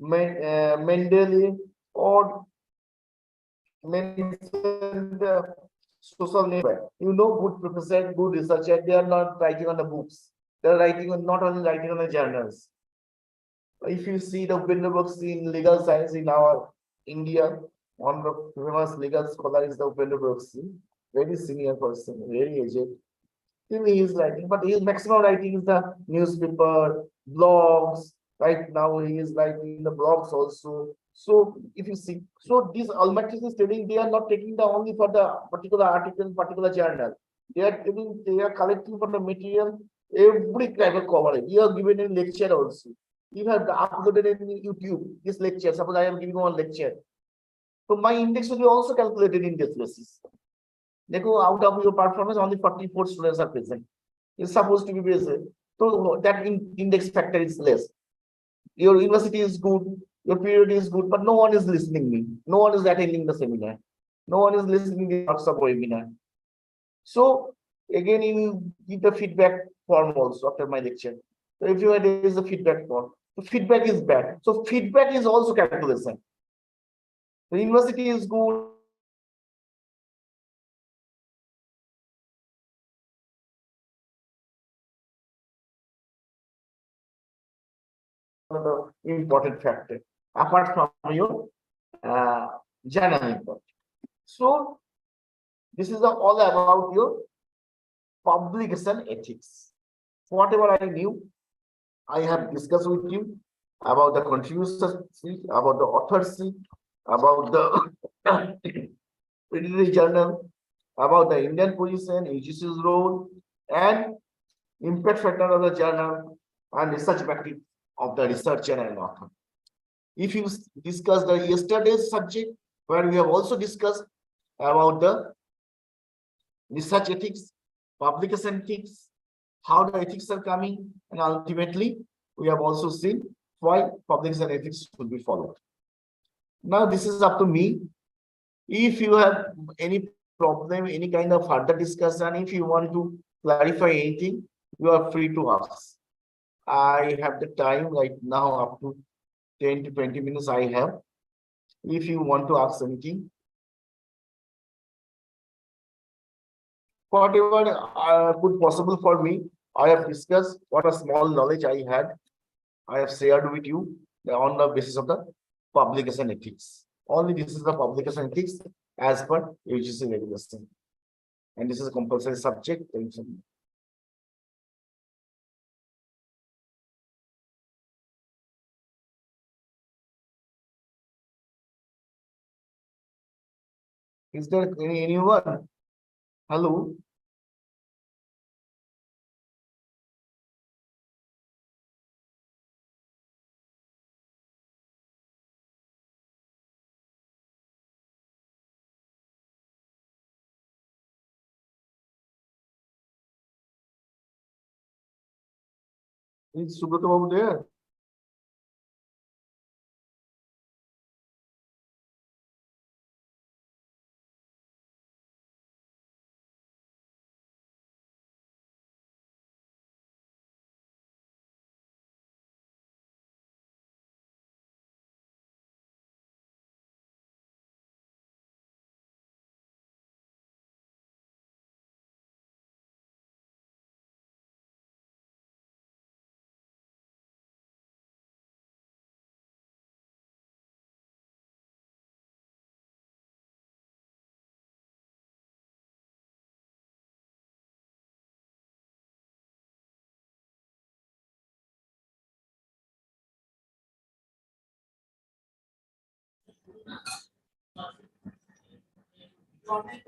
Speaker 1: Mendeley or mention the social network. You know, good professor, good researcher, they are not writing on the books. They are writing on, not only writing on the journals. If you see the window books in legal science in our India, one of the famous legal scholar is the Upendra Brooksy, very senior person, very aged. He is writing, but his maximum writing is the newspaper, blogs. Right now, he is writing the blogs also. So, if you see, so these Almatis is telling they are not taking the only for the particular article, particular journal. They are collecting for the material every type of coverage. You are given a lecture also. You have uploaded in YouTube this lecture. Suppose I am giving one lecture. So my index will be also calculated in this basis. देखो, out of your performance, only 44 students are present. It's supposed to be present. So that index factor is less. Your university is good, your period is good, but no one is listening me. No one is attending the seminar. No one is listening to the WhatsApp webinar. So again, you give the feedback form also after my lecture. So if there is a feedback form, the feedback is bad. So feedback is also calculation. The university is good. The important factor apart from your journal. So this is all about your publication ethics. Whatever I knew, I have discussed with you about the contributorship, about the authorship, about the literary journal, about the Indian position, UGC's role, and impact factor of the journal and research practice of the researcher and author. If you discuss the yesterday's subject, where we have also discussed about the research ethics, publication ethics, how the ethics are coming, and ultimately we have also seen why publication ethics should be followed. Now this is up to me. If you have any problem, any kind of further discussion, if you want to clarify anything, you are free to ask. I have the time right now up to 10 to 20 minutes I have. If you want to ask anything, whatever could possible for me, I have discussed what a small knowledge I had. I have shared with you on the basis of the publication ethics. Only this is the publication ethics as per UGC regulation. And this is a compulsory subject. Is there anyone? Hello? Is Subrata Babu there?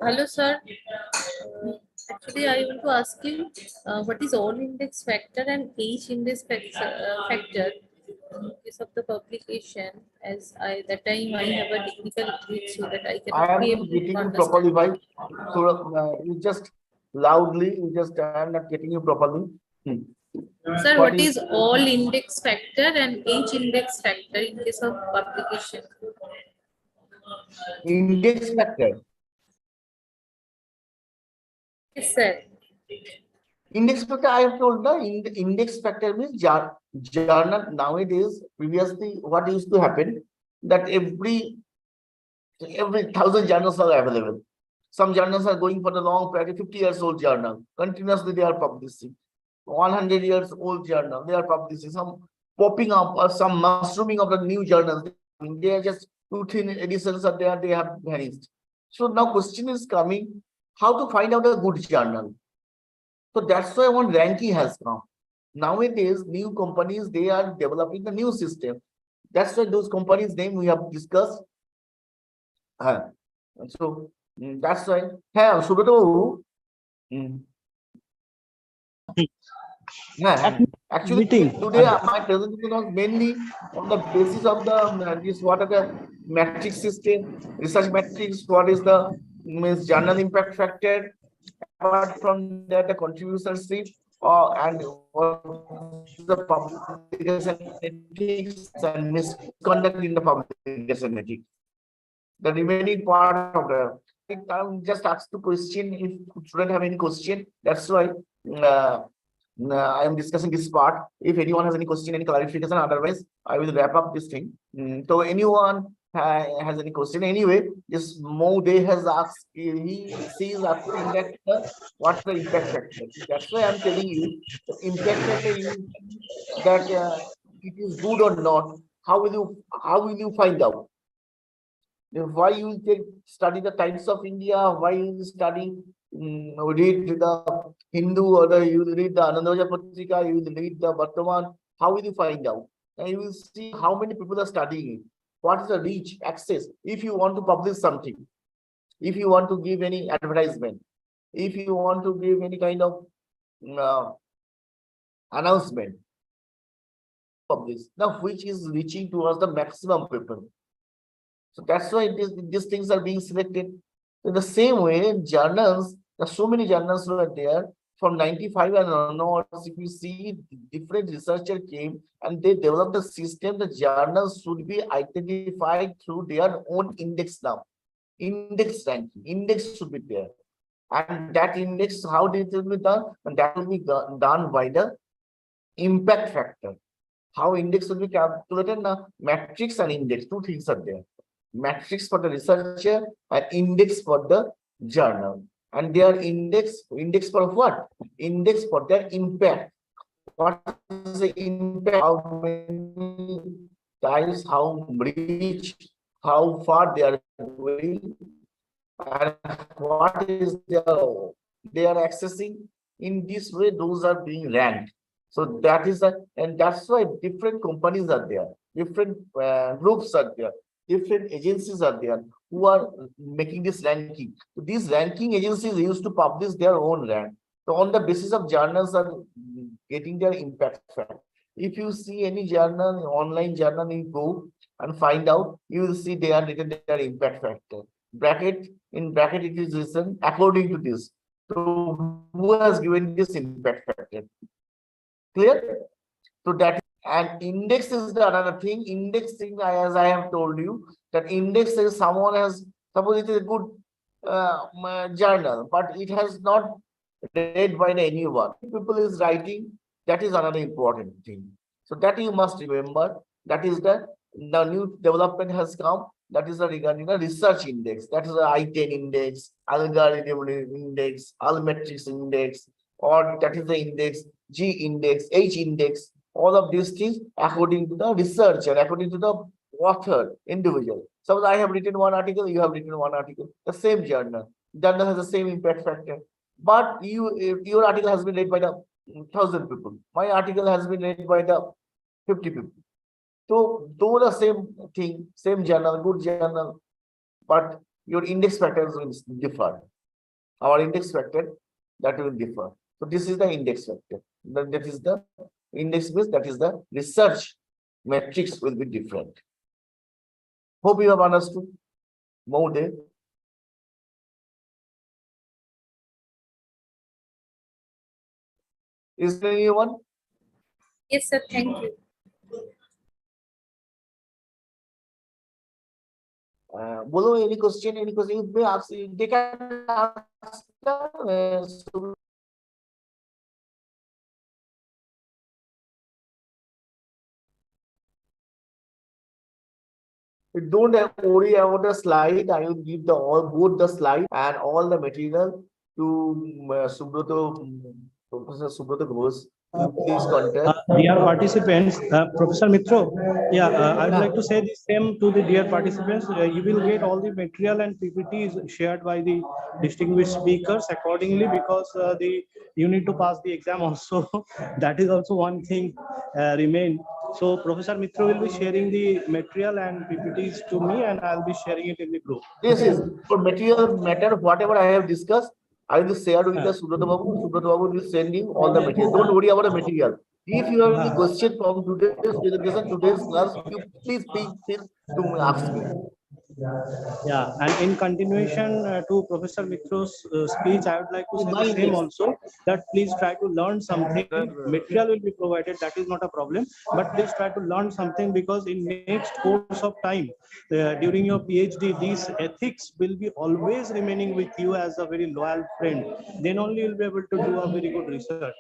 Speaker 4: Hello, sir. Actually, I want to ask you what is all index factor and each index factor in case of the publication, as I that time I have a technical glitch so that I
Speaker 1: I
Speaker 4: cannot
Speaker 1: am
Speaker 4: be
Speaker 1: not
Speaker 4: able
Speaker 1: getting
Speaker 4: to
Speaker 1: you properly,
Speaker 4: understand.
Speaker 1: why? So you just loudly, you just I am not getting you properly.
Speaker 4: Sir,
Speaker 1: What
Speaker 4: what
Speaker 1: is
Speaker 4: is all index factor and each index factor in case of publication?
Speaker 1: index factor?
Speaker 4: Yes, sir.
Speaker 1: Index factor, I have told the index factor means journal nowadays. Previously, what used to happen that every 1,000 journals are available. Some journals are going for the long period, 50 years old journal. Continuously they are publishing. 100 years old journal, they are publishing. Some popping up or some mushrooming of the new journals. They are just 2-3 editions are there, they have vanished. So now question is coming, how to find out a good journal? So that's why one ranking has come. Nowadays, new companies, they are developing a new system. That's why those companies' name we have discussed. So that's why. Hey, Subrata Babu. Actually,
Speaker 2: Meeting.
Speaker 1: today my presentation was mainly on the basis of the this what are the matrix system, research matrix, what is the means journal impact factor. Apart from that, the contributorship and the publication ethics and misconduct in the publication ethics. The remaining part of the I just asked the question. If student have any question, that's why uh, I am discussing this part. If anyone has any question, any clarification, otherwise I will wrap up this thing. So anyone has any question? Anyway, this Mode has asked. She is asking that what's the impact factor? That's why I'm telling you the impact factor is that it is good or not. How will you find out? Why you will take study the Times of India? Why you will study read the Hindu, or you will read the Anandavaja Patrika? You will read the Vartaman. How will you find out? And you will see how many people are studying it. What is the reach, access? If you want to publish something, if you want to give any advertisement, if you want to give any kind of uh, announcement, publish now, which is reaching towards the maximum people. So that's why these things are being selected. In the same way, journals, there's so many journals were there from 95 and onwards. If you see, different researcher came and they developed a system. The journals should be identified through their own index now. Index ranking, index should be there. And that index, how it will be done? And that will be done by the impact factor. How index will be calculated now? Matrix and index, two things are there. Matrix for the researcher and index for the journal. And their index for what? Index for their impact. What is the impact? How many times, how rich, how far they are going, and what is they are accessing. In this way, those are being ranked. So that is and that's why different companies are there, different groups are there, different agencies are there who are making this ranking. So these ranking agencies used to publish their own rank. So on the basis of journals are getting their impact factor. If you see any journal, online journal, you go and find out, you will see they are written their impact factor. In bracket it is written according to this. So who has given this impact factor? Clear? So that, and index is the another thing. Index thing, as I have told you, that index is someone has, suppose it is a good journal, but it has not read by anyone. People is writing, that is another important thing. So that you must remember. That is the new development has come. That is regarding the research index. That is the I-10 index, algorithm index, Almetrics index, or that is the index, G index, H index. All of these things according to the researcher, according to the author, individual. Suppose I have written one article, you have written one article, the same journal. Journal has the same impact factor. But your article has been read by the 1,000 people. My article has been read by the 50 people. So though the same thing, same journal, good journal, but your index factors will differ. Our index factor, that will differ. So this is the index factor. That is the index base, that is the research matrix will be different. Hope you have understood. More there. Is there anyone?
Speaker 4: Yes, sir. Thank you.
Speaker 1: Below any question, you may ask, they can ask. Don't worry about the slide. I will give both the slide and all the material to Professor Subroto Ghosh. Please contact.
Speaker 2: Dear participants, Professor Mitro, yeah, I would like to say the same to the dear participants. You will get all the material and PPTs shared by the distinguished speakers accordingly, because you need to pass the exam also. That is also one thing remain. So Professor Mitro will be sharing the material and PPTs to me, and I'll be sharing it in the group.
Speaker 1: This is for material matter, whatever I have discussed, I will share with the Subroto Babu. Subroto Babu will send you all the material. Don't worry about the material. If you have any question from today's presentation, today's class, you please feel to ask me.
Speaker 2: Yeah, and in continuation to Professor Mitro's speech, I would like to say
Speaker 1: My
Speaker 2: the same
Speaker 1: next,
Speaker 2: also, that please try to learn something.
Speaker 5: Sir,
Speaker 2: Material will be provided, that is not a problem, but please try to learn something, because in next course of time, during your PhD, these ethics will be always remaining with you as a very loyal friend. Then only you'll be able to do a very good research.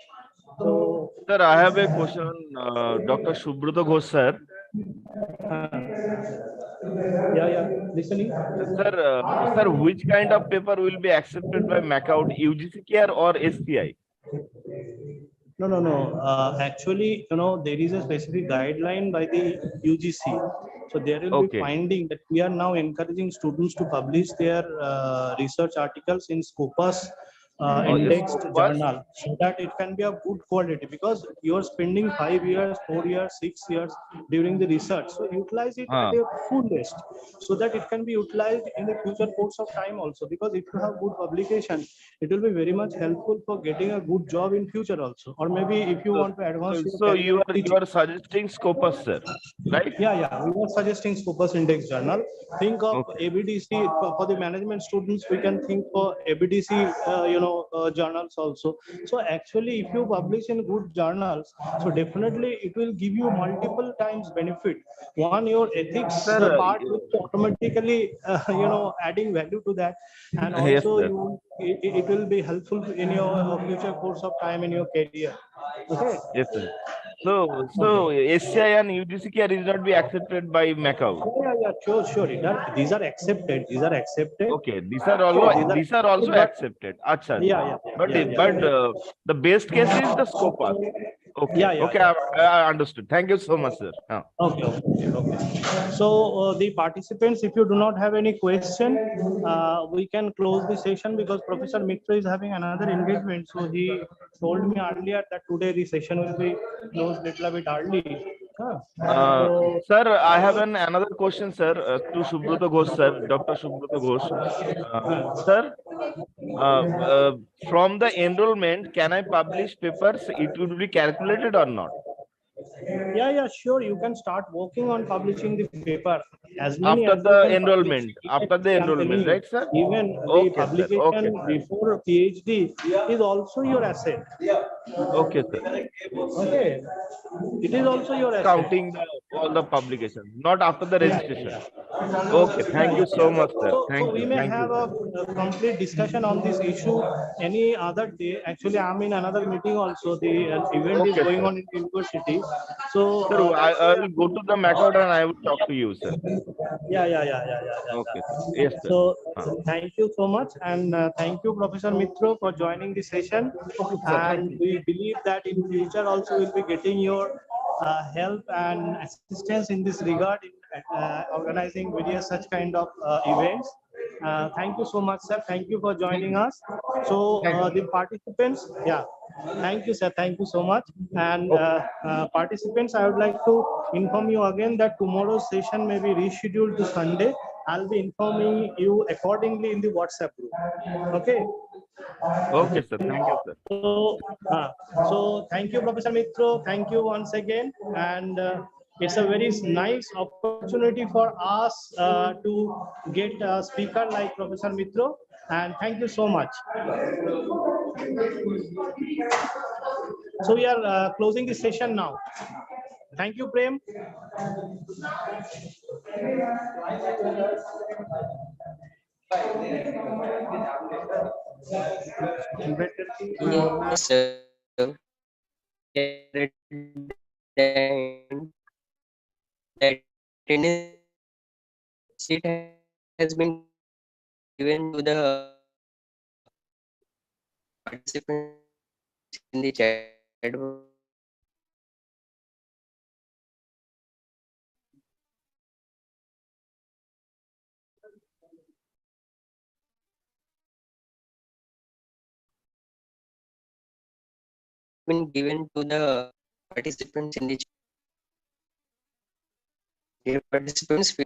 Speaker 2: So,
Speaker 5: sir, I have a question on Dr. Subhrata Ghosh, sir.
Speaker 2: yeah, listening.
Speaker 5: Sir, which kind of paper will be accepted by MACAUT, UGCKR or SCI?
Speaker 2: No. Actually, there is a specific guideline by the UGC. So there will be
Speaker 5: Okay.
Speaker 2: finding that we are now encouraging students to publish their research articles in Scopus indexed
Speaker 5: Scopus.
Speaker 2: journal, so that it can be of good quality, because you are spending 5 years, 4 years, 6 years during the research. So utilize it at a fullest, so that it can be utilized in the future course of time also. Because if you have good publication, it will be very much helpful for getting a good job in future also, or maybe if you
Speaker 5: So,
Speaker 2: want to advance your
Speaker 5: so
Speaker 2: career
Speaker 5: you
Speaker 2: in
Speaker 5: are
Speaker 2: teaching.
Speaker 5: suggesting Scopus, sir, right?
Speaker 2: Yeah. We were suggesting Scopus Index Journal. Think of
Speaker 5: Okay.
Speaker 2: ABDC for the management students. We can think for ABDC, journals also. So actually, if you publish in good journals, so definitely it will give you multiple times benefit. One, your ethics
Speaker 5: Sir,
Speaker 2: part will be automatically, adding value to that, and
Speaker 5: yes,
Speaker 2: also
Speaker 5: sir.
Speaker 2: it will be helpful in your future course of time in your career. Okay.
Speaker 5: Yes, sir. So SCI and UGCKR is not be accepted by MACAUT.
Speaker 2: Yeah, sure. These are accepted. These are accepted.
Speaker 5: Okay,
Speaker 2: Okay,
Speaker 5: these are also
Speaker 2: but
Speaker 5: accepted. Acha, acha.
Speaker 2: yeah,
Speaker 5: But
Speaker 2: yeah, yeah, yeah.
Speaker 5: the best case is the Scopus. Okay,
Speaker 2: Yeah.
Speaker 5: okay, I understood. Thank you so much, sir.
Speaker 2: Okay. So the participants, if you do not have any question, we can close the session, because Professor Mitra is having another engagement. So he told me earlier that today the session will be closed little bit early. So
Speaker 5: Sir, I have another question, sir, to Subhrata Ghosh, sir, Dr. Subhrata Ghosh. Sir, uh, uh, from the enrollment, can I publish papers? It will be calculated or not?
Speaker 2: yeah, sure. You can start working on publishing the paper as many
Speaker 5: After
Speaker 2: as you
Speaker 5: the
Speaker 2: can publish.
Speaker 5: enrollment,
Speaker 2: I'm telling you,
Speaker 5: right, sir?
Speaker 2: even the
Speaker 5: Okay, sir. Okay,
Speaker 2: publication
Speaker 5: sir.
Speaker 2: before PhD is also your asset.
Speaker 5: Okay, sir.
Speaker 2: Okay, it is also your asset.
Speaker 5: Counting all the publications, not after the
Speaker 2: Yeah.
Speaker 5: registration. Okay, thank you so much, sir.
Speaker 2: So
Speaker 5: Thank
Speaker 2: we
Speaker 5: you.
Speaker 2: may
Speaker 5: Thank you,
Speaker 2: have
Speaker 5: sir.
Speaker 2: a complete discussion on this issue any other day. Actually, I'm in another meeting also. The event is
Speaker 5: Okay,
Speaker 2: going
Speaker 5: sir.
Speaker 2: on in university. So
Speaker 5: Sir, I will go to the MACAUT and I will talk to you, sir. Okay, sir.
Speaker 2: yeah.
Speaker 5: Yes, sir.
Speaker 2: So
Speaker 5: Uh,
Speaker 2: thank you so much, and thank you, Professor Mitro, for joining the session.
Speaker 1: okay, sir. Thank
Speaker 2: And
Speaker 1: you.
Speaker 2: we believe that in future also we'll be getting your help and assistance in this regard, in organizing various such kind of events. Thank you so much, sir. Thank you for
Speaker 1: Thank
Speaker 2: joining
Speaker 1: you.
Speaker 2: us. So
Speaker 1: Thank you.
Speaker 2: the participants, yeah. Thank you, sir. Thank you so much. And
Speaker 1: Okay.
Speaker 2: participants, I would like to inform you again that tomorrow's session may be rescheduled to Sunday. I'll be informing you accordingly in the WhatsApp group. Okay.
Speaker 5: okay, sir. Thank you, sir.
Speaker 2: So thank you, Professor Mitro. Thank you once again. And it's a very nice opportunity for us to get a speaker like Professor Mitro. And thank you so much. So we are closing the session now. Thank you, Prem.
Speaker 3: Yes, sir. And the attendance sheet has been given to the participants in the chat box. Been given to the participants in the chat. Dear participants,